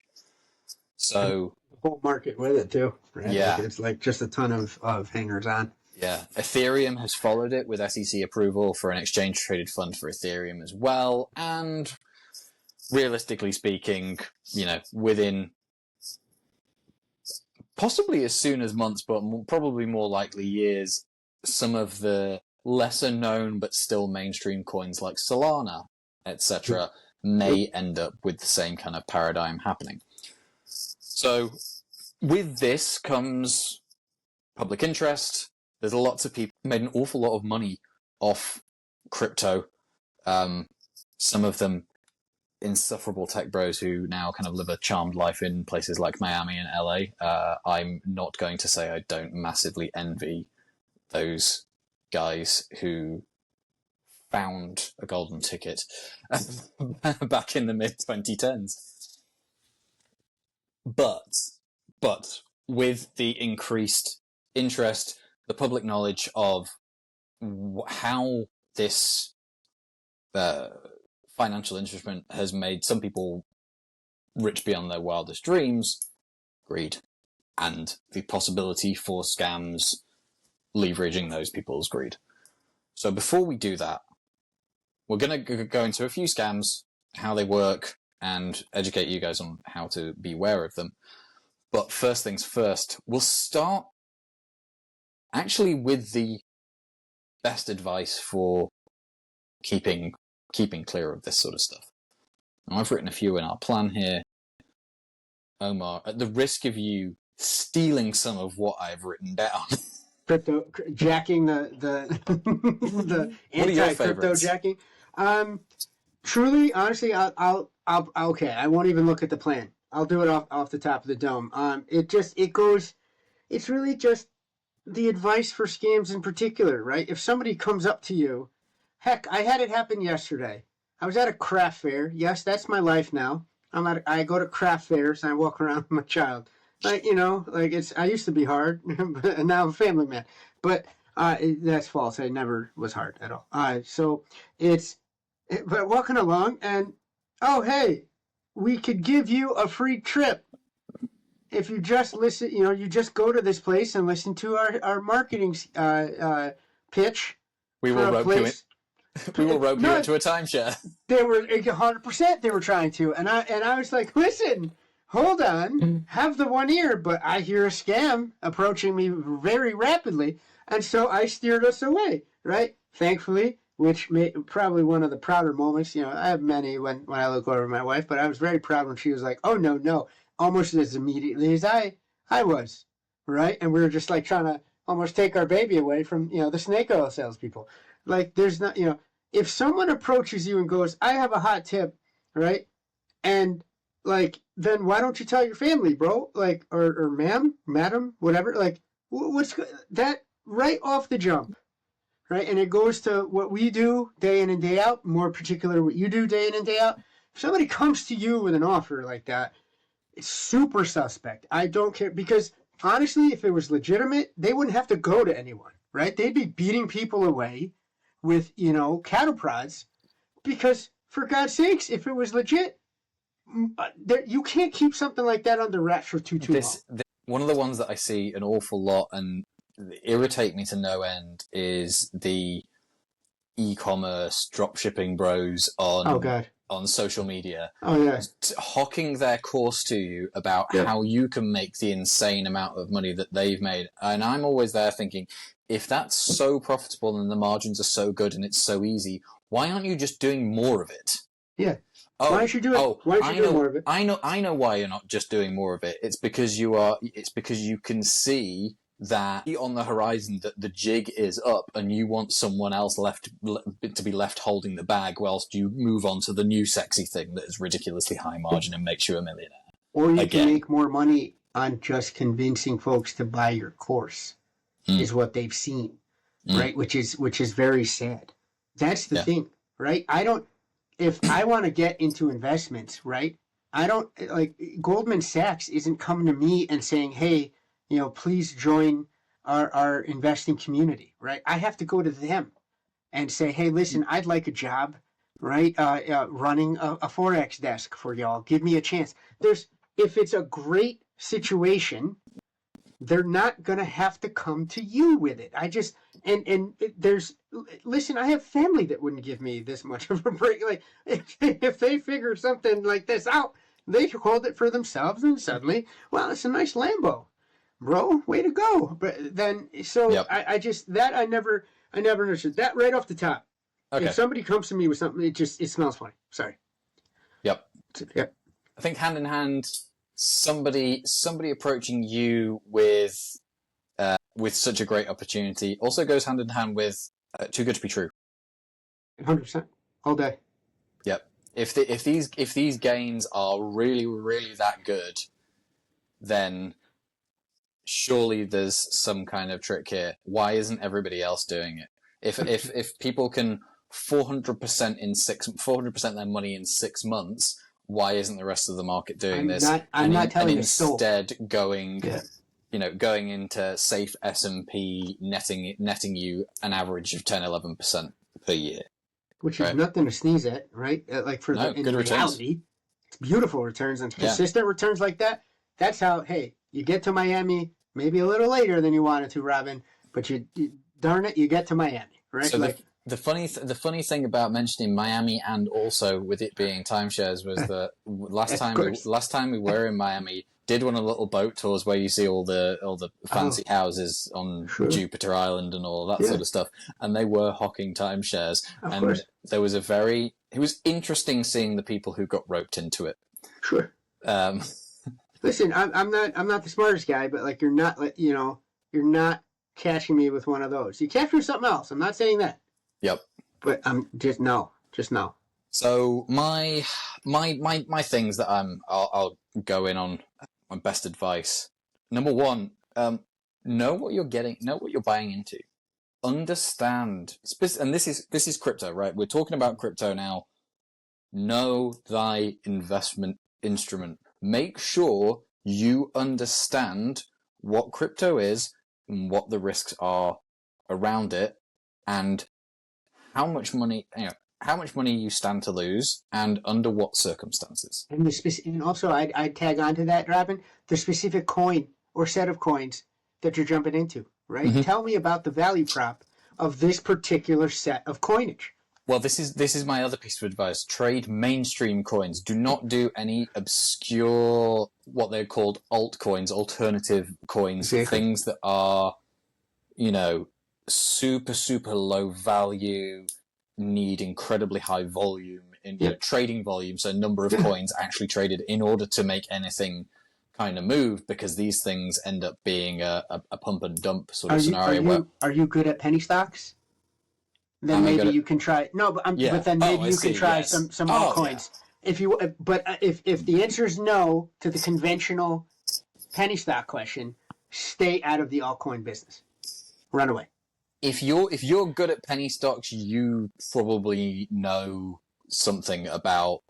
A: So
B: whole market with it too, right?
A: Yeah.
B: Like it's like just a ton of hangers on.
A: Yeah. Ethereum has followed it with SEC approval for an exchange traded fund for Ethereum as well. And realistically speaking, within possibly as soon as months, but probably more likely years, some of the lesser known but still mainstream coins like Solana, etc., may end up with the same kind of paradigm happening. So with this comes public interest. There's lots of people made an awful lot of money off crypto. Some of them insufferable tech bros who now kind of live a charmed life in places like Miami and LA. I'm not going to say I don't massively envy those guys who found a golden ticket back in the mid-2010s. But with the increased interest, the public knowledge of how this financial instrument has made some people rich beyond their wildest dreams, greed, and the possibility for scams leveraging those people's greed. So before we do that, we're going to go into a few scams, how they work, and educate you guys on how to be aware of them. But first things first, we'll start actually with the best advice for keeping clear of this sort of stuff. Now, I've written a few in our plan here. Omar, at the risk of you stealing some of what I've written down.
B: Crypto jacking the the anti-crypto jacking. Truly, honestly, I'll okay. I won't even look at the plan. I'll do it off the top of the dome. It's really just the advice for scams in particular, right? If somebody comes up to you, heck, I had it happen yesterday. I was at a craft fair. Yes, that's my life now. I go to craft fairs and I walk around with my child. Like, I used to be hard, but now I'm a family man. But that's false. I never was hard at all. But walking along and, oh, hey, we could give you a free trip if you just listen. You just go to this place and listen to our marketing pitch.
A: We will rope you in. We will rope you into a timeshare.
B: They were 100%. They were trying to, and I was like, listen, hold on, have the one ear, but I hear a scam approaching me very rapidly, and so I steered us away, right? Thankfully, which probably one of the prouder moments. I have many when I look over my wife, but I was very proud when she was like, "Oh no, no," almost as immediately as I was, right? And we were just like trying to almost take our baby away from the snake oil salespeople. Like, there's not, if someone approaches you and goes, "I have a hot tip," right? And like, then why don't you tell your family, bro? Like, or ma'am, madam, whatever. Like, what's that right off the jump, right? And it goes to what we do day in and day out, more particular what you do day in and day out. If somebody comes to you with an offer like that, it's super suspect. I don't care, because honestly, if it was legitimate, they wouldn't have to go to anyone, right? They'd be beating people away with, cattle prods, because for God's sakes, if it was legit, you can't keep something like that under wraps for too long.
A: One of the ones that I see an awful lot and irritate me to no end is the e-commerce dropshipping bros on social media.
B: Oh yeah,
A: hawking their course to you about how you can make the insane amount of money that they've made. And I'm always there thinking, if that's so profitable and the margins are so good and it's so easy, why aren't you just doing more of it?
B: Yeah. Why aren't you doing? Why aren't you doing more of it?
A: I know why you're not just doing more of it. It's because you can see that on the horizon that the jig is up, and you want someone else to be left holding the bag whilst you move on to the new sexy thing that is ridiculously high margin and makes you a millionaire.
B: Or you can make more money on just convincing folks to buy your course, is what they've seen, right? Which is very sad. That's the thing, right? If I want to get into investments, right? I don't, like, Goldman Sachs isn't coming to me and saying, "Hey, please join our investing community," right? I have to go to them and say, "Hey, listen, I'd like a job, right? Running a Forex desk for y'all. Give me a chance." If it's a great situation, they're not going to have to come to you with it. Listen, I have family that wouldn't give me this much of a break. Like, if they figure something like this out, they hold it for themselves, and suddenly, well, it's a nice Lambo, bro. Way to go. But then, I never understood that right off the top. Okay. If somebody comes to me with something, it smells funny. Sorry.
A: Yep.
B: Yep.
A: I think hand in hand, somebody approaching you with such a great opportunity also goes hand in hand with too good to be true.
B: 100%, all day.
A: Yep. If these gains are really, really that good, then surely there's some kind of trick here. Why isn't everybody else doing it? If people can 400% their money in 6 months, why isn't the rest of the market doing this?
B: I'm not telling you.
A: Instead, going into safe S&P, netting you an average of 10-11% per year,
B: which is nothing to sneeze at, right? Like, in reality, returns. It's beautiful returns and consistent returns like that. That's how. Hey, you get to Miami maybe a little later than you wanted to, Robin, but you darn it, you get to Miami, right?
A: So the funny thing about mentioning Miami and also with it being timeshares was that last time we were in Miami, did one of the little boat tours where you see all the fancy houses on Jupiter Island and all that sort of stuff, and they were hawking timeshares, there was it was interesting seeing the people who got roped into it.
B: Sure. Listen, I'm not the smartest guy, but like, you're not catching me with one of those. You catch me with something else. I'm not saying that.
A: Yep.
B: But I'm just no.
A: So my things that I'll go in on my best advice. Number one, know what you're buying into. Understand, and this is crypto, right? We're talking about crypto now. Know thy investment instrument. Make sure you understand what crypto is and what the risks are around it, and how much money you stand to lose, and under what circumstances.
B: And also, I'd tag on to that, Robin, the specific coin or set of coins that you're jumping into, right? Mm-hmm. Tell me about the value prop of this particular set of coinage.
A: Well, this is my other piece of advice. Trade mainstream coins. Do not do any obscure, what they're called altcoins, alternative coins,
B: Exactly.
A: things that are, super, super low value, need incredibly high volume in trading volume, so number of coins actually traded in order to make anything kind of move, because these things end up being a pump and dump sort of scenario.
B: Are you good at penny stocks? Then maybe you can try. No, but then maybe you can try some altcoins. Yeah. If the answer is no to the conventional penny stock question, stay out of the altcoin business. Run away.
A: If you're good at penny stocks, you probably know something about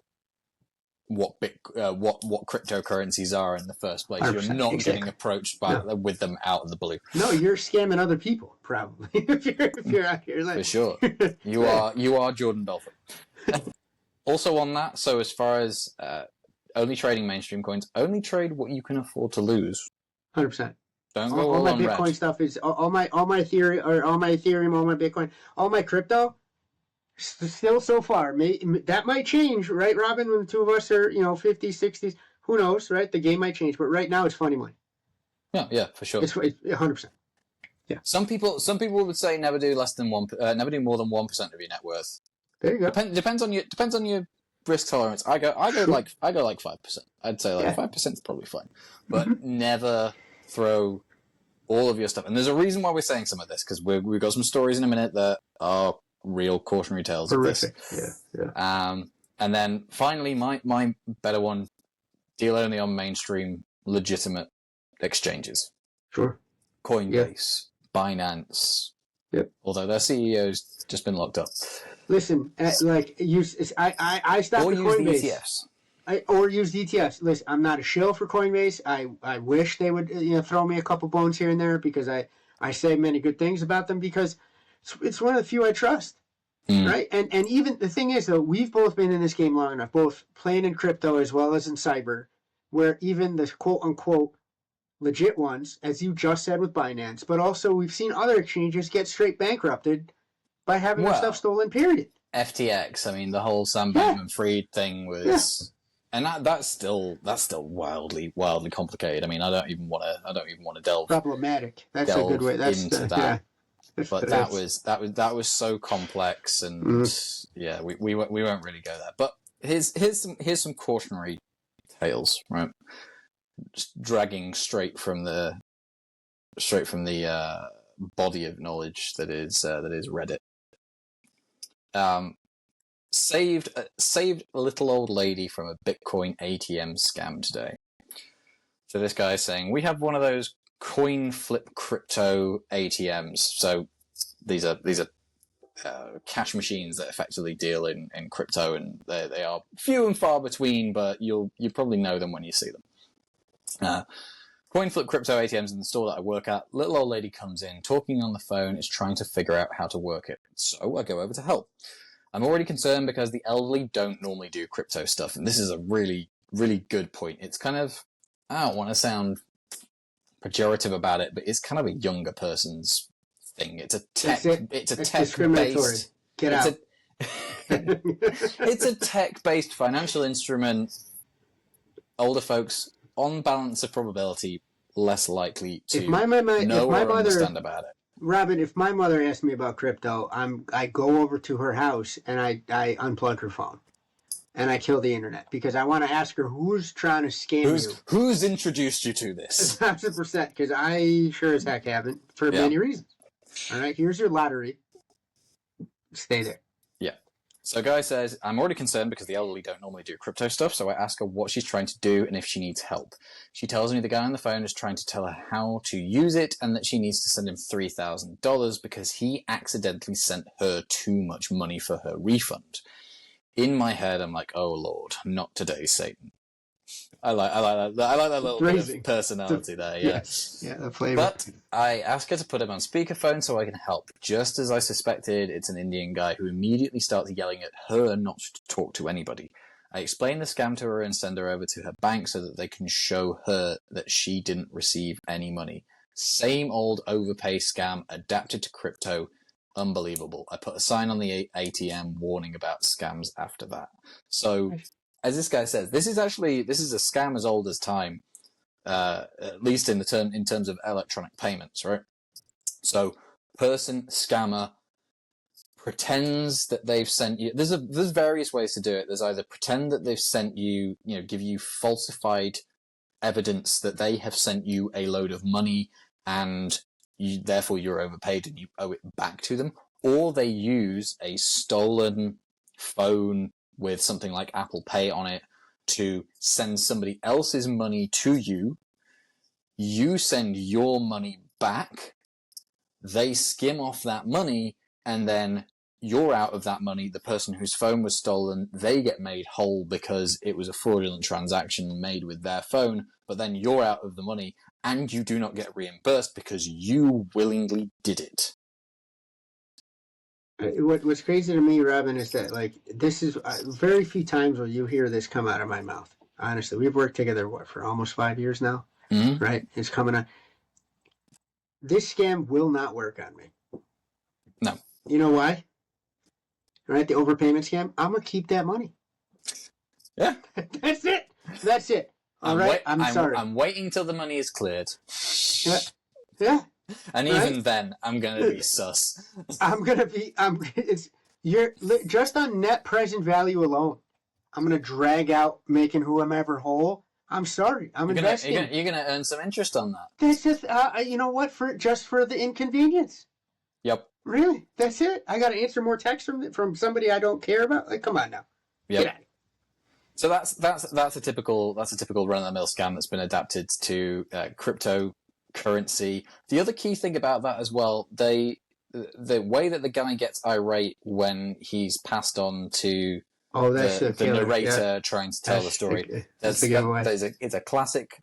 A: what cryptocurrencies are in the first place. You're not getting approached with them out of the blue.
B: No, you're scamming other people, probably. if you're out here,
A: for sure. You are Jordan Belfort. Also on that, so as far as only trading mainstream coins, only trade what you can afford to lose.
B: 100%.
A: Don't go all
B: my
A: on
B: Bitcoin
A: red.
B: stuff is all my Ethereum, all my Bitcoin, all my crypto. Still so far, that might change, right, Robin? When the two of us are 50s, 60s, who knows, right? The game might change, but right now it's funny money.
A: Yeah, for sure.
B: It's 100%. Yeah.
A: Some people would say never do more than 1% of your net worth.
B: There you go.
A: Depends on your risk tolerance. I go like 5%. I'd say 5% is probably fine, but never throw all of your stuff. And there's a reason why we're saying some of this, because we've got some stories in a minute that are real cautionary tales.
B: Horrific.
A: Of this. Yeah. And then finally, my better one: deal only on mainstream, legitimate exchanges.
B: Sure.
A: Coinbase, Binance. Yep. Although their CEO's just been locked up.
B: Listen, I stopped
A: or
B: the Coinbase.
A: ETFs.
B: Or use ETFs. Listen, I'm not a shill for Coinbase. I wish they would throw me a couple bones here and there, because I say many good things about them, because it's one of the few I trust. Right? And even the thing is, though, we've both been in this game long enough, both playing in crypto as well as in cyber, where even the quote-unquote legit ones, as you just said with Binance, but also we've seen other exchanges get straight bankrupted by having their stuff stolen, period.
A: FTX, I mean, the whole Sam Bankman-Fried thing was... And that's still wildly complicated. I mean, I don't even want to delve
B: problematic. That's a good way. That's
A: into that. Yeah. But that was so complex, and we won't really go there. But here's some cautionary tales, right? Just dragging straight from the body of knowledge that is Reddit. Saved a little old lady from a Bitcoin ATM scam today. So this guy is saying, we have one of those coin flip crypto ATMs. So these are cash machines that effectively deal in crypto, and they are few and far between, but you probably know them when you see them. Coin flip crypto ATMs in the store that I work at. Little old lady comes in, talking on the phone, is trying to figure out how to work it. So I go over to help. I'm already concerned because the elderly don't normally do crypto stuff, and this is a really, really good point. It's kind of, I don't want to sound pejorative about it, but it's kind of a younger person's thing. It's a tech-based...
B: Get out.
A: It's a tech-based financial instrument. Older folks, on balance of probability, less likely to know or understand about it.
B: Robin, if my mother asked me about crypto, I go over to her house and I unplug her phone and I kill the internet, because I want to ask her who's trying to scam you.
A: Who's introduced you to this?
B: 100%, because I sure as heck haven't, for many reasons. All right, here's your lottery. Stay there.
A: Yeah. So guy says, I'm already concerned because the elderly don't normally do crypto stuff, so I ask her what she's trying to do and if she needs help. She tells me the guy on the phone is trying to tell her how to use it and that she needs to send him $3,000 because he accidentally sent her too much money for her refund. In my head, I'm like, oh Lord, not today, Satan. I like that little bit of personality there, yeah.
B: Yeah, the flavor.
A: But I ask her to put him on speakerphone so I can help. Just as I suspected, it's an Indian guy who immediately starts yelling at her not to talk to anybody. I explain the scam to her and send her over to her bank so that they can show her that she didn't receive any money. Same old overpay scam adapted to crypto. unbelievable. I put a sign on the ATM warning about scams after that. So, as this guy says, this is a scam as old as time, at least in terms of electronic payments, right? So, scammer pretends that they've sent you. There's various ways to do it. There's either pretend that they've sent you, give you falsified evidence that they have sent you a load of money and therefore you're overpaid and you owe it back to them, or they use a stolen phone with something like Apple Pay on it to send somebody else's money to you. You send your money back, they skim off that money, and then you're out of that money. The person whose phone was stolen, they get made whole because it was a fraudulent transaction made with their phone, but then you're out of the money and you do not get reimbursed because you willingly did it.
B: What's crazy to me, Robin, is that this is very few times will you hear this come out of my mouth. Honestly, we've worked together for almost 5 years now, right? It's coming on. This scam will not work on me.
A: No.
B: You know why? Right, the overpayment scam. I'm gonna keep that money.
A: Yeah.
B: That's it. All right. I'm sorry.
A: I'm waiting till the money is cleared.
B: Yeah.
A: And even then, I'm gonna be sus.
B: You're just on net present value alone. I'm gonna drag out making whomever whole. I'm sorry. I'm investing.
A: You're gonna earn some interest on that.
B: That's just you know what? For the inconvenience.
A: Yep.
B: Really? That's it? I got to answer more texts from somebody I don't care about? Like, come on now.
A: Yep.
B: Get out of here.
A: So that's a typical run-of-the-mill scam that's been adapted to cryptocurrency. The other key thing about that as well, the way that the guy gets irate when he's passed on to the narrator trying to tell the story. It's a classic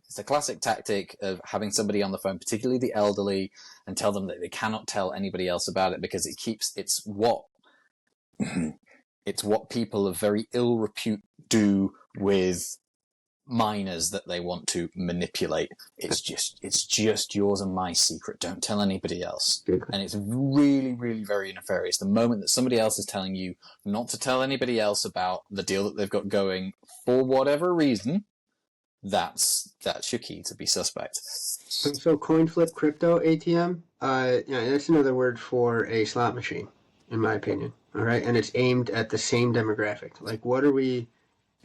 A: tactic of having somebody on the phone, particularly the elderly, and tell them that they cannot tell anybody else about it because it's what people of very ill repute do with minors that they want to manipulate. It's just yours and my secret. Don't tell anybody else. And it's really, really very nefarious. The moment that somebody else is telling you not to tell anybody else about the deal that they've got going for whatever reason, that's your key to be suspect.
B: So coin flip crypto ATM, that's another word for a slot machine, in my opinion. All right, and it's aimed at the same demographic. Like, what are we?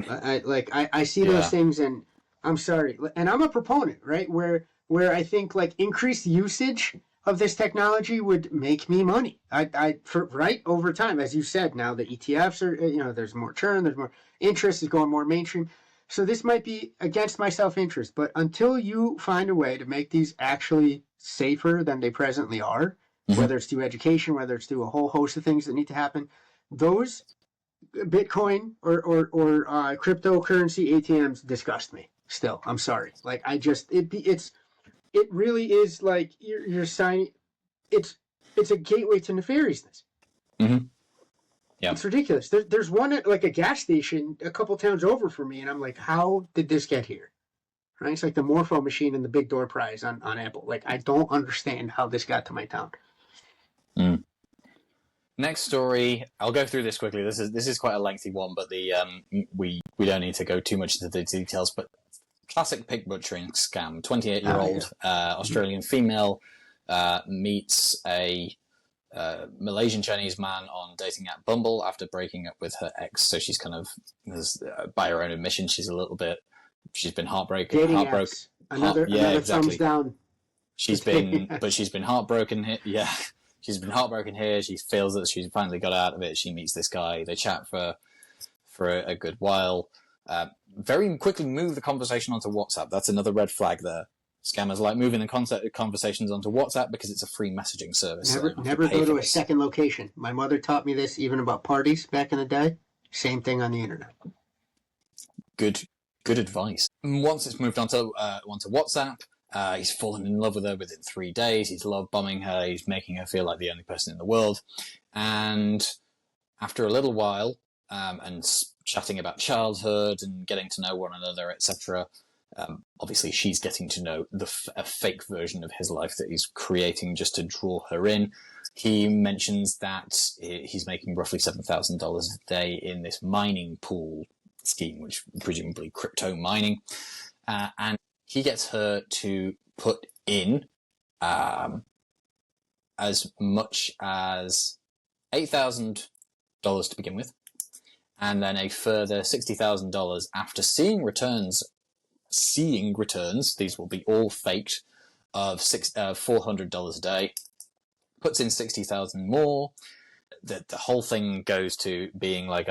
B: I see those things, and I'm sorry, and I'm a proponent, right? Where I think increased usage of this technology would make me money. Right over time, as you said. Now the ETFs are, there's more churn, there's more interest, is going more mainstream. So this might be against my self-interest, but until you find a way to make these actually safer than they presently are, whether it's through education, whether it's through a whole host of things that need to happen, those Bitcoin or cryptocurrency ATMs disgust me. Still, I'm sorry. It really is like you're signing. It's a gateway to nefariousness.
A: Mm-hmm. Yeah,
B: it's ridiculous. There's one at a gas station a couple towns over for me, and I'm like, how did this get here? Right? It's like the Morpho machine and the Big Door Prize on Apple. I don't understand how this got to my town.
A: Next story, I'll go through this quickly. This is quite a lengthy one, but we don't need to go too much into the details. But classic pig butchering scam. 28-year-old Australian female meets a Malaysian Chinese man on dating app Bumble after breaking up with her ex. So she's kind of, by her own admission, she's been heartbroken.
B: Another thumbs down.
A: She's been heartbroken here. Yeah. She's been heartbroken here. She feels that she's finally got out of it. She meets this guy. They chat for a good while. Very quickly move the conversation onto WhatsApp. That's another red flag there. Scammers like moving the conversations onto WhatsApp because it's a free messaging service.
B: Never go to a second location. My mother taught me this even about parties back in the day. Same thing on the internet.
A: Good advice. Once it's moved onto WhatsApp, he's fallen in love with her within 3 days. He's love bombing her. He's making her feel like the only person in the world. And after a little while, and chatting about childhood and getting to know one another, etc., obviously she's getting to know a fake version of his life that he's creating just to draw her in. he mentions that he's making roughly $7,000 a day in this mining pool scheme, which presumably crypto mining, and he gets her to put in as much as $8,000 to begin with, and then a further $60,000 after seeing returns. These will be all faked, of $400 a day. Puts in 60,000 more. The whole thing goes to being like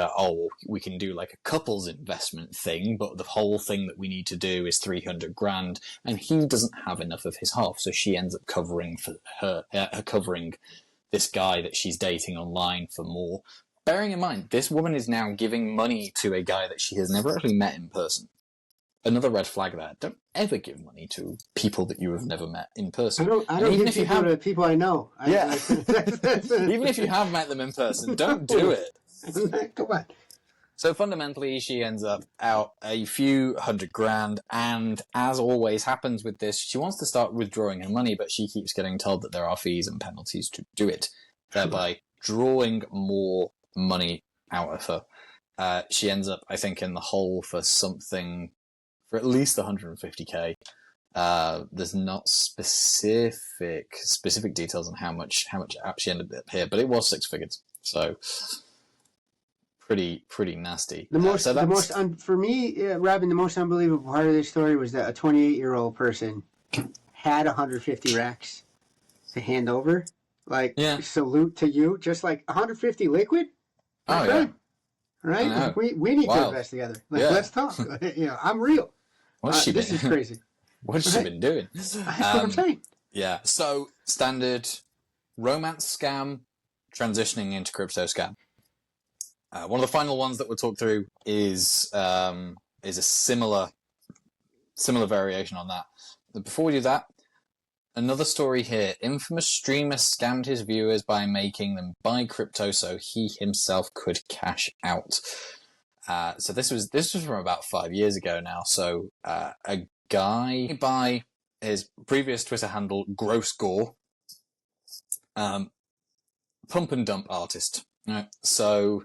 A: we can do like a couples investment thing, but the whole thing that we need to do is 300 grand, and he doesn't have enough of his half, so she ends up covering for covering this guy that she's dating online for more. Bearing in mind, this woman is now giving money to a guy that she has never actually met in person. Another red flag there. Don't ever give money to people that you have never met in person.
B: I don't even give people to people I know.
A: Even if you have met them in person, don't do it.
B: Come on.
A: So fundamentally, she ends up out a few $100 grand, and as always happens with this, she wants to start withdrawing her money, but she keeps getting told that there are fees and penalties to do it, thereby drawing more money out of her. She ends up, I think, in the hole for at least 150k. There's not specific details on how much she ended up here, but it was six figures. So pretty nasty.
B: For me, Robin, the most unbelievable part of this story was that a 28-year-old person had 150 racks to hand over. Like, salute to you. Just like 150 liquid.
A: Yeah.
B: Right? We need to invest together. Let's talk. I'm real. This is crazy.
A: What's she been doing?
B: That's what I'm saying.
A: Yeah. So standard romance scam transitioning into crypto scam. One of the final ones that we'll talk through is a similar variation on that. But before we do that, another story here. Infamous streamer scammed his viewers by making them buy crypto so he himself could cash out. So this was from about 5 years ago now. So a guy by his previous Twitter handle, Gross Gore, pump and dump artist. Right? So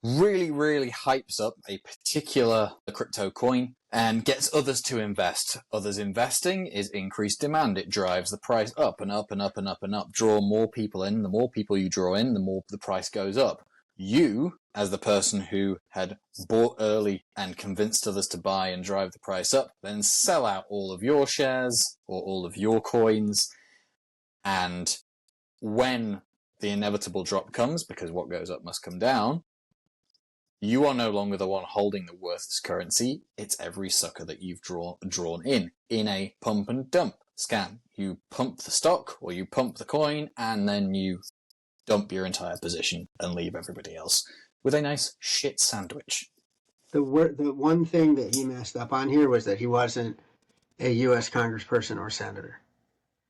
A: really, really hypes up a particular crypto coin and gets others to invest. Others investing is increased demand. It drives the price up and up and up and up and up. Draw more people in. The more people you draw in, the more the price goes up. You, as the person who had bought early and convinced others to buy and drive the price up, then sell out all of your shares or all of your coins. And when the inevitable drop comes, because what goes up must come down, you are no longer the one holding the worthless currency. It's every sucker that you've drawn in a pump and dump scam. You pump the stock or you pump the coin, and then you dump your entire position and leave everybody else with a nice shit sandwich.
B: The one thing that he messed up on here was that he wasn't a U.S. congressperson or senator.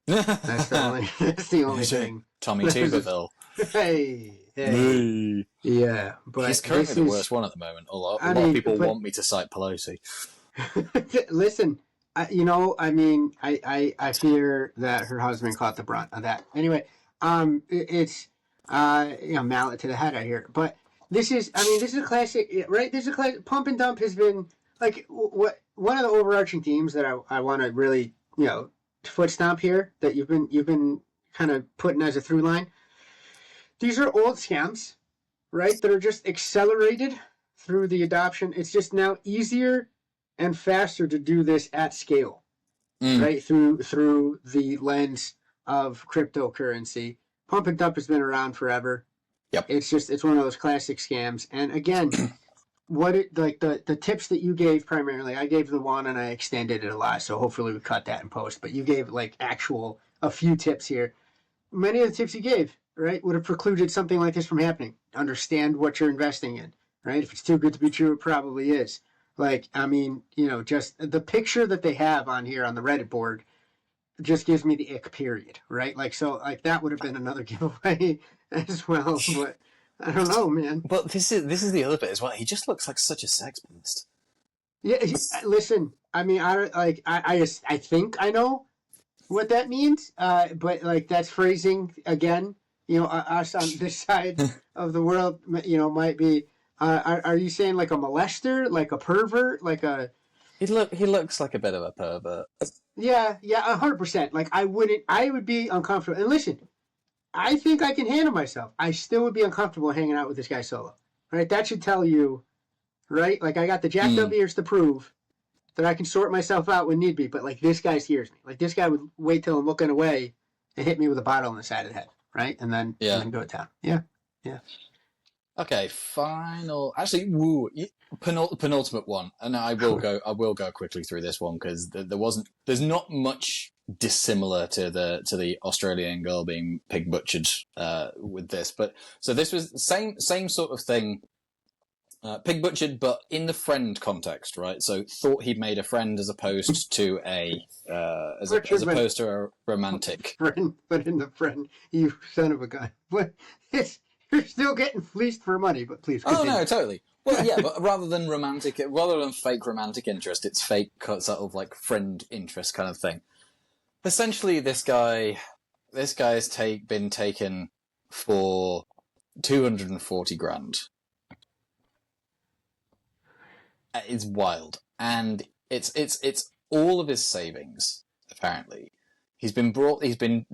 B: That's the only thing.
A: Tommy Tuberville.
B: Hey. Yeah, but
A: he's currently the worst one at the moment. A lot of people want me to cite Pelosi.
B: Listen, I fear that her husband caught the brunt of that. Anyway, it's mallet to the head out here. But this is a classic, right? This is a classic. Pump and dump has been like one of the overarching themes that I want to really foot stomp here that you've been kind of putting as a through line. These are old scams, right, that are just accelerated through the adoption. It's just now easier and faster to do this at scale, right, through the lens of cryptocurrency. Pump and dump has been around forever.
A: Yep.
B: It's one of those classic scams. And again, the tips that you gave primarily, I gave the one and I extended it a lot, so hopefully we cut that in post. But you gave a few tips here. Many of the tips you gave, right, would have precluded something like this from happening. Understand what you're investing in, right? If it's too good to be true, it probably is. Just the picture that they have on here on the Reddit board just gives me the ick, period, right? That would have been another giveaway as well, but I don't know, man.
A: But this is the other bit as well. He just looks like such a sex beast.
B: Yeah, listen, I think I know what that means, but like that's phrasing again. You know, us on this side of the world, you know, might be. Are you saying like a molester, like a pervert, like a?
A: He looks like a bit of a pervert.
B: Yeah, yeah, 100%. Like I wouldn't, I would be uncomfortable. And listen, I think I can handle myself. I still would be uncomfortable hanging out with this guy solo. Right? That should tell you, right? Like I got the jacked up
A: Mm,
B: ears to prove that I can sort myself out when need be. But like this guy hears me. Like this guy would wait till I'm looking away and hit me with a bottle on the side of the head, right? And
A: yeah.
B: then go to town. Yeah, yeah.
A: Okay, final. Actually, penultimate one, and I will go. I will go quickly through this one because there wasn't. There's not much dissimilar to the Australian girl being pig butchered with this, but so this was the same sort of thing. Pig butchered, but in the friend context, right? So thought he'd made a friend as opposed to as opposed to a romantic.
B: Friend, but in the friend, you son of a gun. But it's, you're still getting fleeced for money. But please continue.
A: Oh no, totally. Well, yeah, but rather than fake romantic interest, it's fake sort of like friend interest kind of thing. Essentially, this guy has been taken for 240 grand. It's wild, and it's all of his savings. Apparently, he's been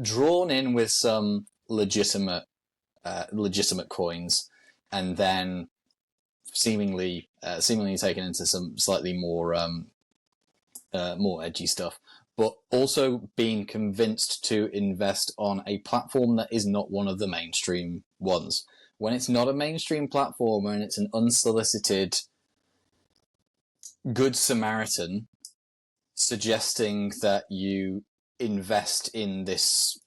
A: drawn in with some legitimate coins, and then seemingly taken into some slightly more edgy stuff, but also being convinced to invest on a platform that is not one of the mainstream ones. When it's not a mainstream platform and it's an unsolicited Good Samaritan suggesting that you invest in this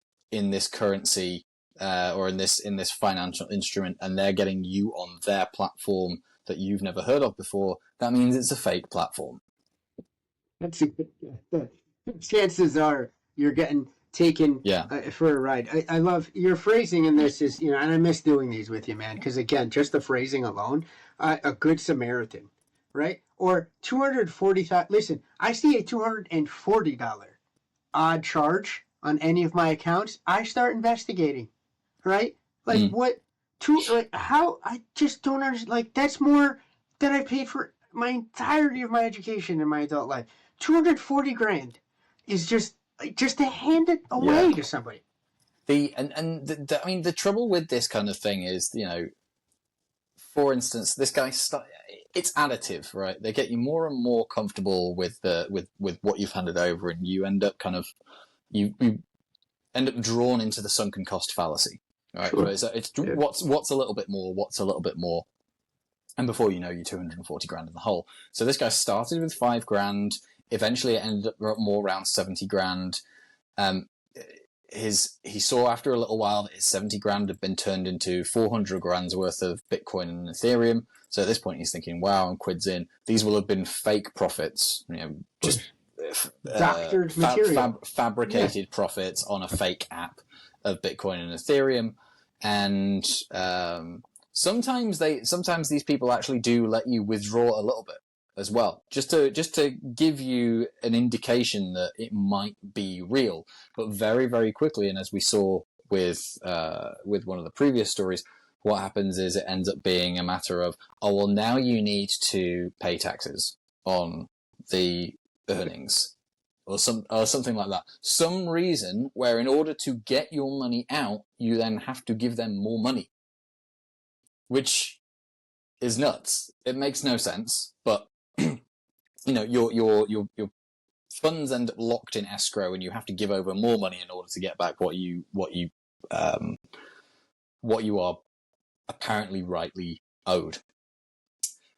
A: currency or in this financial instrument, and they're getting you on their platform that you've never heard of before, that means it's a fake platform.
B: That's a good. Chances are you're getting taken
A: Yeah.
B: for a ride. I love your phrasing in this is, you know, and I miss doing these with you, man, because again, just the phrasing alone, a good Samaritan, right? Or 240. Listen, I see a $240 odd charge on any of my accounts. I start investigating, right? Like what? How? I just don't understand. Like that's more than I paid for my entirety of my education in my adult life. 240 grand is just to hand it away to somebody.
A: I mean, the trouble with this kind of thing is, you know, for instance, this guy it's additive, right? They get you more and more comfortable with what you've handed over, and you end up you end up drawn into the sunken cost fallacy, right?
B: Sure.
A: So it's what's a little bit more, and before you know, you're 240 grand in the hole. So this guy started with 5 grand. Eventually, it ended up more around 70 grand. He saw after a little while that his 70 grand had been turned into 400 grand's worth of Bitcoin and Ethereum. So at this point, he's thinking, "Wow, I'm quids in. These will have been fake profits, you know, just
B: doctored material,
A: fabricated profits on a fake app of Bitcoin and Ethereum." And sometimes these people actually do let you withdraw a little bit as well, just to give you an indication that it might be real. But very, very quickly, and as we saw with one of the previous stories, what happens is it ends up being a matter of, oh well, now you need to pay taxes on the earnings or something like that. Some reason where in order to get your money out, you then have to give them more money, which is nuts. It makes no sense, but you know, your funds end up locked in escrow, and you have to give over more money in order to get back what you are apparently rightly owed.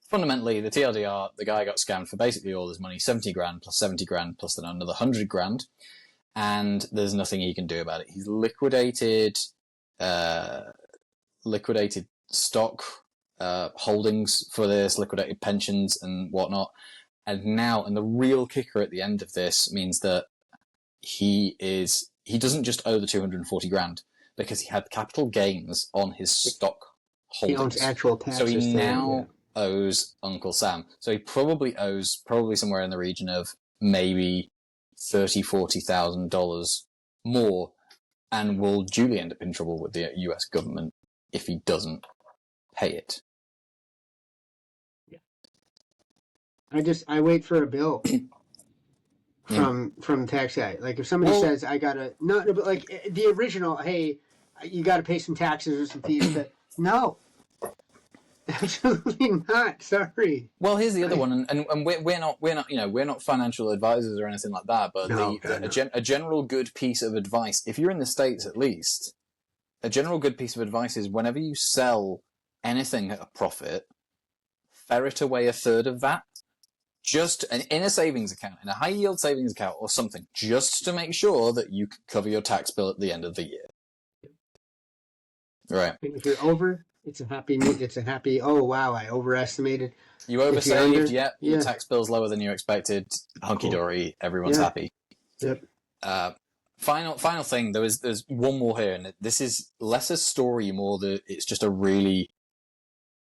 A: Fundamentally, the TLDR, the guy got scammed for basically all his money, 70 grand plus 70 grand plus then another 100 grand, and there's nothing he can do about it. He's liquidated stock holdings for this, liquidated pensions and whatnot. And the real kicker at the end of this means that he doesn't just owe the 240 grand because he had capital gains on his stock holdings.
B: He owns actual taxes.
A: So he now owes Uncle Sam. So he probably owes somewhere in the region of maybe $30,000-$40,000 more, and will duly end up in trouble with the US government if he doesn't pay it.
B: I wait for a bill from tax guy. Like if somebody says I gotta but like the original, hey, you gotta pay some taxes or some fees. But no, absolutely not. Sorry.
A: Well, here's the other one, and we're not financial advisors or anything like that. But a general good piece of advice, if you're in the States at least, a general good piece of advice is whenever you sell anything at a profit, ferret away a third of that. Just in a savings account, in a high yield savings account or something, just to make sure that you can cover your tax bill at the end of the year. Right.
B: And if you're over, it's a happy. Oh wow, I overestimated.
A: You oversaved. Your tax bill's lower than you expected. Hunky dory. Everyone's happy.
B: Yep.
A: Final thing. There's one more here, and this is less a story, more that it's just a really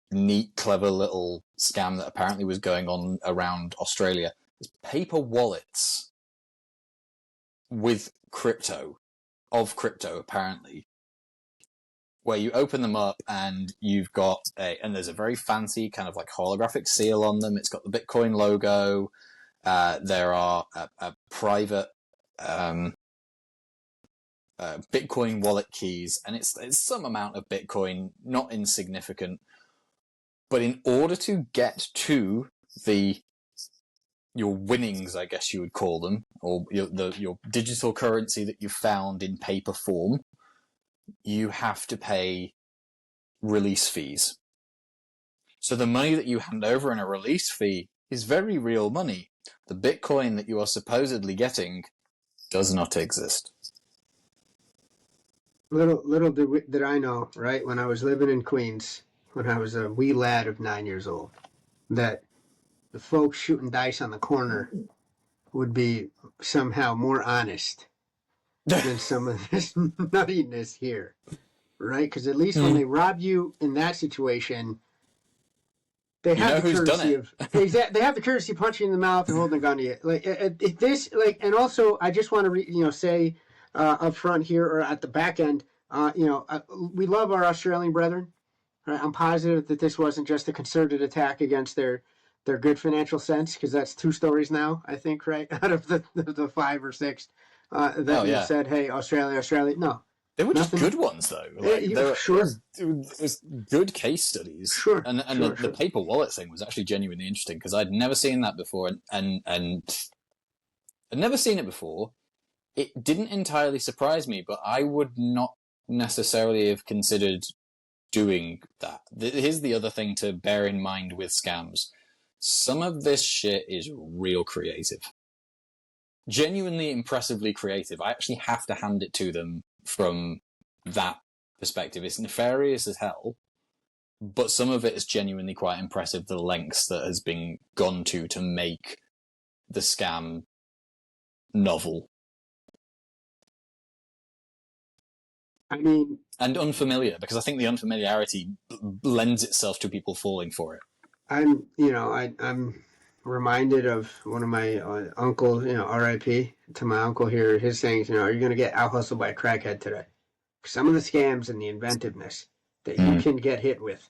A: neat, clever little scam that apparently was going on around Australia. It's paper wallets with crypto apparently, where you open them up and you've got and there's a very fancy kind of like holographic seal on them. It's got the Bitcoin logo. There are a private Bitcoin wallet keys, and it's some amount of Bitcoin, not insignificant. But in order to get to your winnings, I guess you would call them, or your digital currency that you found in paper form, you have to pay release fees. So the money that you hand over in a release fee is very real money. The Bitcoin that you are supposedly getting does not exist.
B: Little did I know, right, when I was living in Queens, when I was a wee lad of 9 years old, that the folks shooting dice on the corner would be somehow more honest than some of this nuttiness here, right? Because at least when they rob you in that situation, they have the courtesy of they have the courtesy of punching you in the mouth and holding a gun to you. And also I just want to say up front here or at the back end, we love our Australian brethren. Right? I'm positive that this wasn't just a concerted attack against their good financial sense, because that's 2 stories now, I think, right, out of the 5 or 6 that said, hey, Australia. No.
A: They were just good ones, though.
B: Sure.
A: It was good case studies.
B: Sure.
A: And the paper wallet thing was actually genuinely interesting, because I'd never seen that before, and I'd never seen it before. It didn't entirely surprise me, but I would not necessarily have considered doing that. Here's the other thing to bear in mind with scams. Some of this shit is real creative. Genuinely impressively creative. I actually have to hand it to them from that perspective. It's nefarious as hell, but some of it is genuinely quite impressive, the lengths that has been gone to make the scam novel.
B: I mean,
A: and unfamiliar, because I think the unfamiliarity lends itself to people falling for it.
B: I'm reminded of one of my uncles, R.I.P. to my uncle here, his sayings, are you going to get out-hustled by a crackhead today? Some of the scams and the inventiveness that you can get hit with,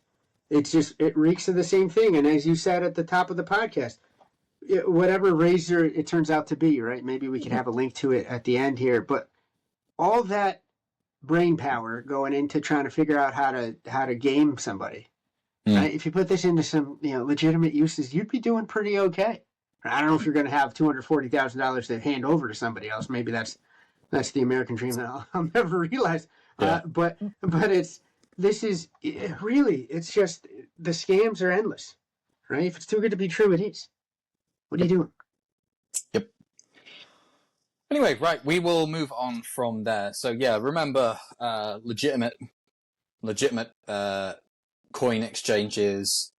B: it reeks of the same thing. And as you said at the top of the podcast, whatever razor it turns out to be, right? Maybe we can have a link to it at the end here, but all that brain power going into trying to figure out how to game somebody. Right? If you put this into some legitimate uses, you'd be doing pretty okay. I don't know if you're going to have $240,000 to hand over to somebody else. Maybe that's the American dream that I'll never realize.
A: Yeah.
B: But it's just the scams are endless, right? If it's too good to be true, it is. What are you doing?
A: Yep. Anyway, right, we will move on from there. So yeah, remember, legitimate coin exchanges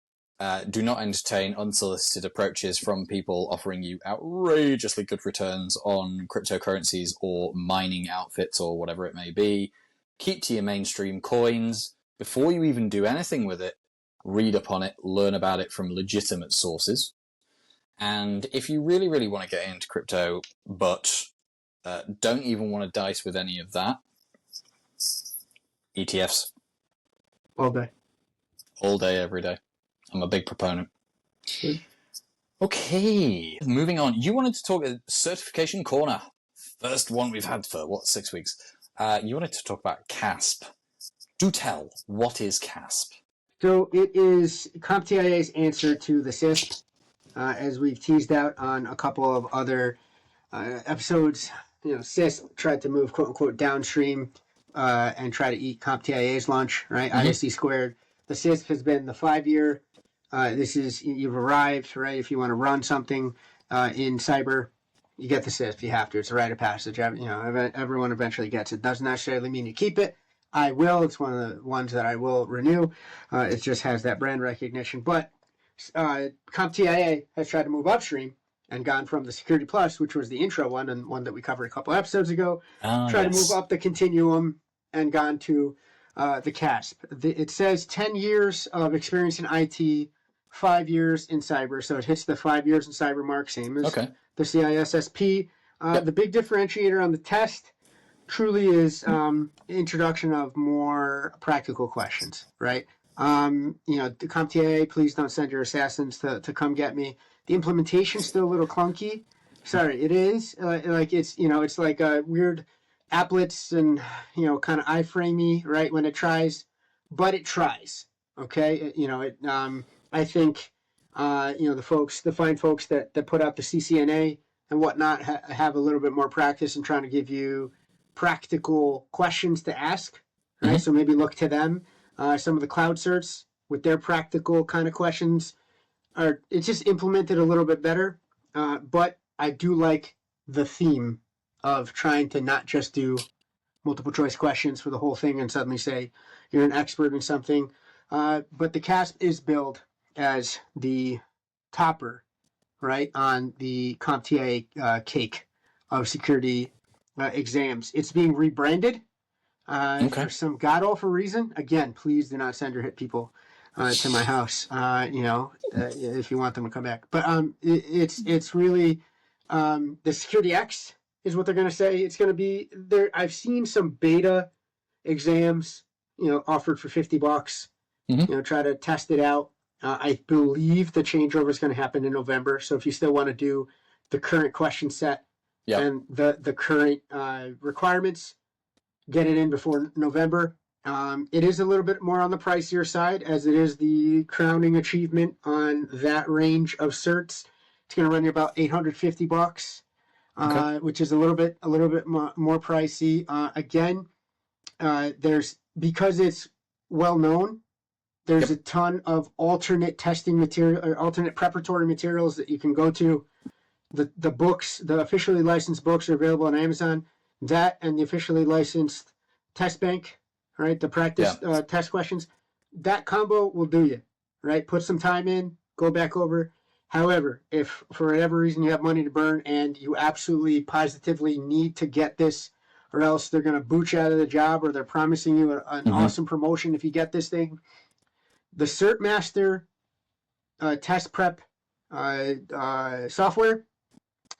A: do not entertain unsolicited approaches from people offering you outrageously good returns on cryptocurrencies or mining outfits or whatever it may be. Keep to your mainstream coins. Before you even do anything with it, read up on it, learn about it from legitimate sources. And if you really, really want to get into crypto, but don't even want to dice with any of that, ETFs.
B: All day.
A: All day, every day. I'm a big proponent.
B: Good.
A: Okay, moving on. You wanted to talk certification corner. First one we've had for, 6 weeks? You wanted to talk about CASP. Do tell, what is CASP?
B: So it is CompTIA's answer to the CISP, as we've teased out on a couple of other episodes. CISP tried to move quote unquote downstream and try to eat CompTIA's lunch, right?
A: Mm-hmm.
B: ISC squared. The CISP has been the 5-year. This is, you've arrived, right? If you want to run something in cyber, you get the CISP. You have to. It's a rite of passage. Everyone eventually gets it. Doesn't necessarily mean you keep it. I will. It's one of the ones that I will renew. It just has that brand recognition. But CompTIA has tried to move upstream and gone from the Security Plus, which was the intro one and one that we covered a couple episodes ago, tried to move up the continuum and gone to the CASP. It says 10 years of experience in IT, 5 years in cyber. So it hits the 5 years in cyber mark, same as the CISSP.
A: Yep.
B: The big differentiator on the test truly is introduction of more practical questions, right? The CompTIA, please don't send your assassins to come get me. The implementation's still a little clunky. Sorry, it is. It's like a weird applets and, kind of iframey, right, when it tries, but it tries, okay? I think, the fine folks that put out the CCNA and whatnot have a little bit more practice in trying to give you practical questions to ask, right?
A: Mm-hmm.
B: So maybe look to them. Some of the cloud certs with their practical kind of questions it's just implemented a little bit better. But I do like the theme of trying to not just do multiple choice questions for the whole thing and suddenly say you're an expert in something. But the CASP is billed as the topper, right, on the CompTIA cake of security exams. It's being rebranded for some god-awful reason. Again, please do not send your hit people to my house, if you want them to come back. But it's really the Security X is what they're going to say. It's going to be there. I've seen some beta exams, offered for $50.
A: Mm-hmm.
B: Try to test it out. I believe the changeover is going to happen in November. So if you still want to do the current question set and the current requirements, get it in before November. It is a little bit more on the pricier side, as it is the crowning achievement on that range of certs. It's going to run you about $850, which is a little bit more pricey. Again, because it's well known, there's a ton of alternate testing material or alternate preparatory materials that you can go to. The books, the officially licensed books, are available on Amazon. That and the officially licensed test bank, right? The practice test questions. That combo will do you, right? Put some time in, go back over. However, if for whatever reason you have money to burn and you absolutely positively need to get this, or else they're going to boot you out of the job, or they're promising you an awesome promotion if you get this thing, the Cert Master test prep software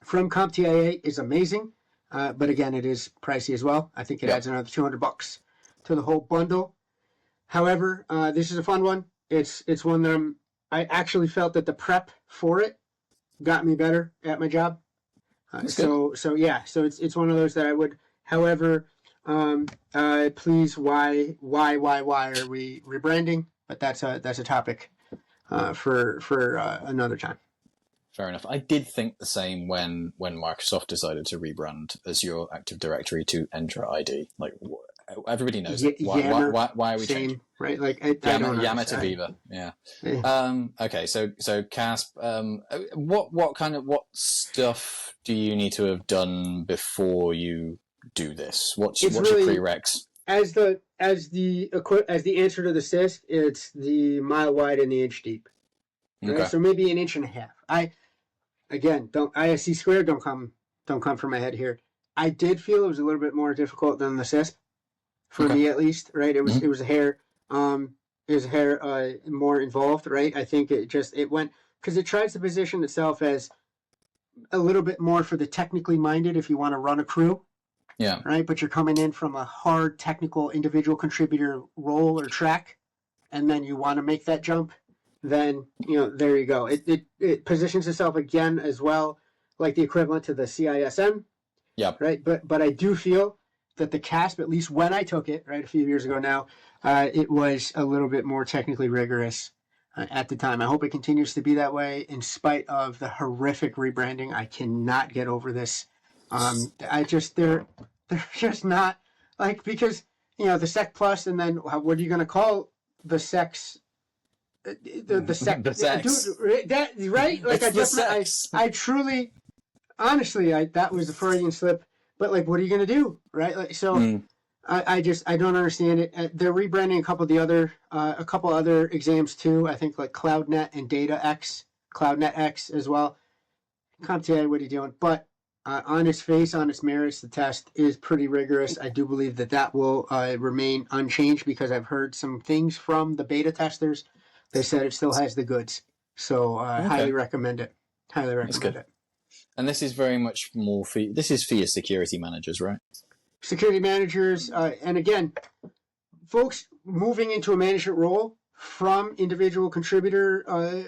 B: from CompTIA is amazing. But again, it is pricey as well. I think it adds another $200 to the whole bundle. However, this is a fun one. It's one that I actually felt that the prep for it got me better at my job. So it's one of those that I would. However, please, why are we rebranding? But that's a topic for another time.
A: Fair enough. I did think the same when Microsoft decided to rebrand Azure Active Directory to Entra ID. Like, everybody knows it. Why are we changing?
B: Right? Like, I don't
A: Yammer to Viva. Yeah. Okay. So CASP. What stuff do you need to have done before you do this? What's your prereqs? As
B: the answer to the CISP, it's the mile wide and the inch deep. Right?
A: Okay.
B: So maybe an inch and a half. Don't ISC squared, don't come from my head here. I did feel it was a little bit more difficult than the CISP, for me at least, right? It was a hair more involved, right? I think it went because it tries to position itself as a little bit more for the technically minded if you want to run a crew.
A: Yeah.
B: Right. But you're coming in from a hard technical individual contributor role or track, and then you want to make that jump, then, there you go. It positions itself again as well, like the equivalent to the CISM.
A: Yeah.
B: Right. But I do feel that the CASP, at least when I took it, right, a few years ago now, it was a little bit more technically rigorous at the time. I hope it continues to be that way in spite of the horrific rebranding. I cannot get over this. They're just not, like, because, the Sec Plus, and then what are you going to call the sex? The Sec.
A: The sex.
B: Dude, that, right? Like,
A: It's
B: I truly, honestly, that was a Freudian slip. But, like, what are you going to do, right? Like, so I don't understand it. They're rebranding a couple other exams too. I think like CloudNet and CloudNet X as well. CompTIA, what are you doing? But on its face, on its merits, the test is pretty rigorous. I do believe that will remain unchanged because I've heard some things from the beta testers. They said it still has the goods. So highly recommend it. Highly recommend it.
A: And this is very much more for your security managers, right?
B: Security managers, and again, folks moving into a management role from individual contributor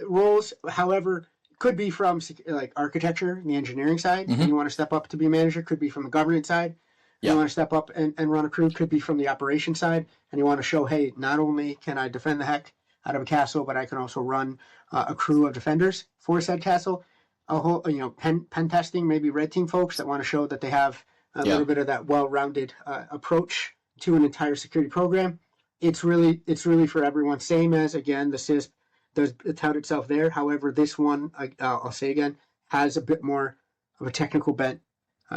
B: roles, however, could be from like architecture, the engineering side, and you want to step up to be a manager, could be from the governance side. You want to step up and run a crew, could be from the operation side, and you want to show, hey, not only can I defend the heck out of a castle, but I can also run a crew of defenders for said castle. A whole, pen testing, maybe red team folks that want to show that they have a little bit of that well-rounded approach to an entire security program. It's really for everyone. Same as, again, the CISP does tout itself there. However, this one, I'll say again, has a bit more of a technical bent.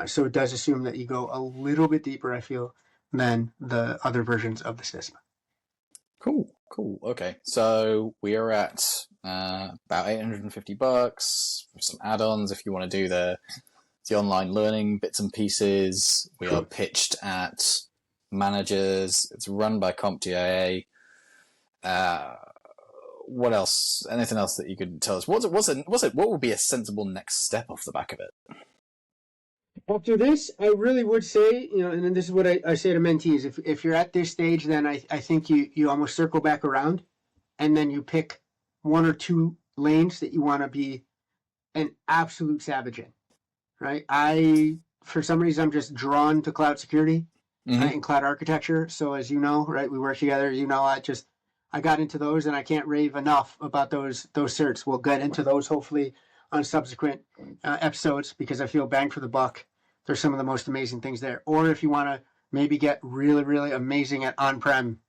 B: So it does assume that you go a little bit deeper, I feel, than the other versions of the CISP.
A: Cool. Okay, so we are at about $850 with some add-ons if you want to do the online learning bits and pieces. We are pitched at managers. It's run by CompTIA. What else? Anything else that you could tell us? What would be a sensible next step off the back of it?
B: After this, I really would say, and this is what I say to mentees, if you're at this stage, then I think you almost circle back around, and then you pick one or two lanes that you want to be an absolute savage in, right? For some reason, I'm just drawn to cloud security and cloud architecture. So as you know, right, we work together, I got into those, and I can't rave enough about those certs. We'll get into those hopefully on subsequent episodes because I feel bang for the buck. There's some of the most amazing things there. Or if you want to maybe get really, really amazing at on-prem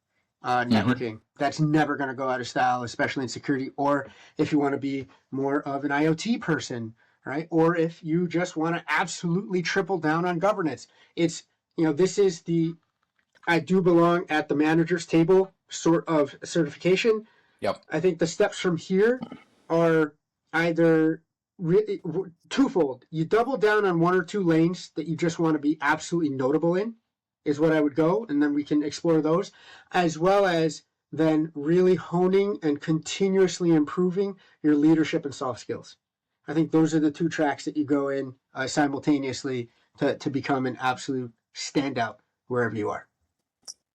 B: networking, that's never going to go out of style, especially in security. Or if you want to be more of an IoT person, right? Or if you just want to absolutely triple down on governance. It's, this is I do belong at the manager's table sort of certification.
A: Yep.
B: I think the steps from here are either really twofold. You double down on one or two lanes that you just want to be absolutely notable in, is what I would go, and then we can explore those, as well as then really honing and continuously improving your leadership and soft skills. I think those are the two tracks that you go in simultaneously to become an absolute standout wherever you are.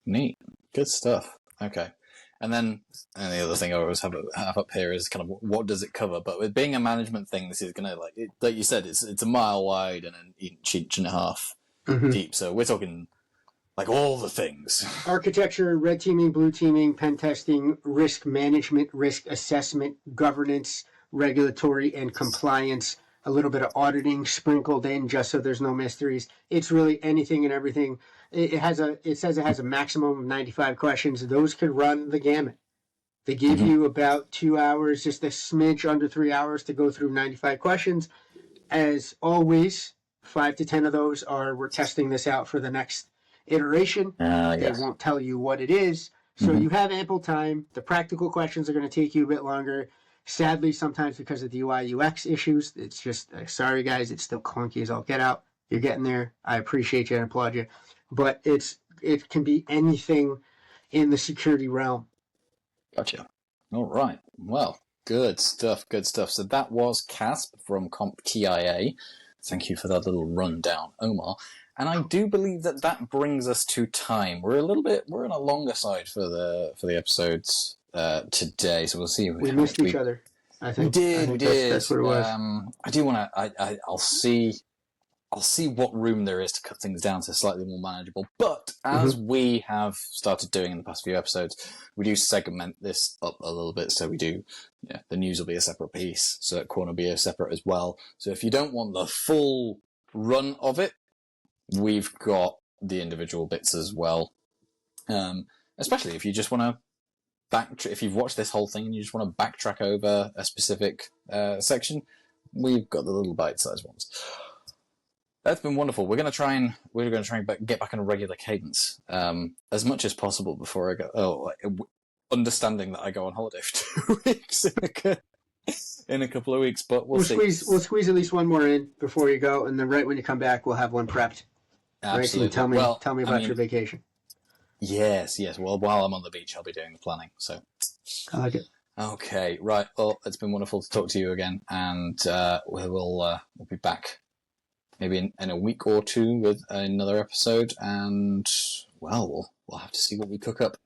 A: Neat. Good stuff. Okay. And then the other thing I always have up here is kind of what does it cover? But with being a management thing, this is going to, like you said, it's a mile wide and an inch and a half deep. So we're talking like all the things. Architecture,
B: red teaming, blue teaming, pen testing, risk management, risk assessment, governance, regulatory and compliance, a little bit of auditing sprinkled in just so there's no mysteries. It's really anything and everything. It says it has a maximum of 95 questions. Those could run the gamut. They give you about 2 hours, just a smidge under 3 hours to go through 95 questions. As always, 5 to 10 of those we're testing this out for the next iteration. They won't tell you what it is. So you have ample time. The practical questions are going to take you a bit longer. Sadly, sometimes because of the UI UX issues, it's just, sorry guys, it's still clunky as all get out. You're getting there. I appreciate you and applaud you. But it can be anything in the security realm.
A: Gotcha. All right. Well, Good stuff, good stuff. So that was CASP from CompTIA. Thank you for that little rundown, Omar. And I do believe that brings us to time. We're on a longer side for the episodes today, so we'll see.
B: We missed each other. I think
A: we did.
B: That's what it was.
A: I do want to. I'll see what room there is to cut things down to slightly more manageable. But as we have started doing in the past few episodes, we do segment this up a little bit. So we do, the news will be a separate piece. Cert Corner will be a separate as well. So if you don't want the full run of it, we've got the individual bits as well. Especially if you just want to if you've watched this whole thing and you just want to backtrack over a specific section, we've got the little bite-sized ones. That's been wonderful. We're going to try and get back on a regular cadence as much as possible before I go. Understanding that I go on holiday for 2 weeks in a couple of weeks, but we'll see.
B: We'll squeeze at least one more in before you go, and then right when you come back, we'll have one prepped.
A: Absolutely.
B: Right? Tell me about your vacation.
A: Yes. Well, while I'm on the beach, I'll be doing the planning. So
B: I like it.
A: Okay, right. Well, it's been wonderful to talk to you again, and we'll be back. Maybe in a week or two with another episode, and well, we'll have to see what we cook up.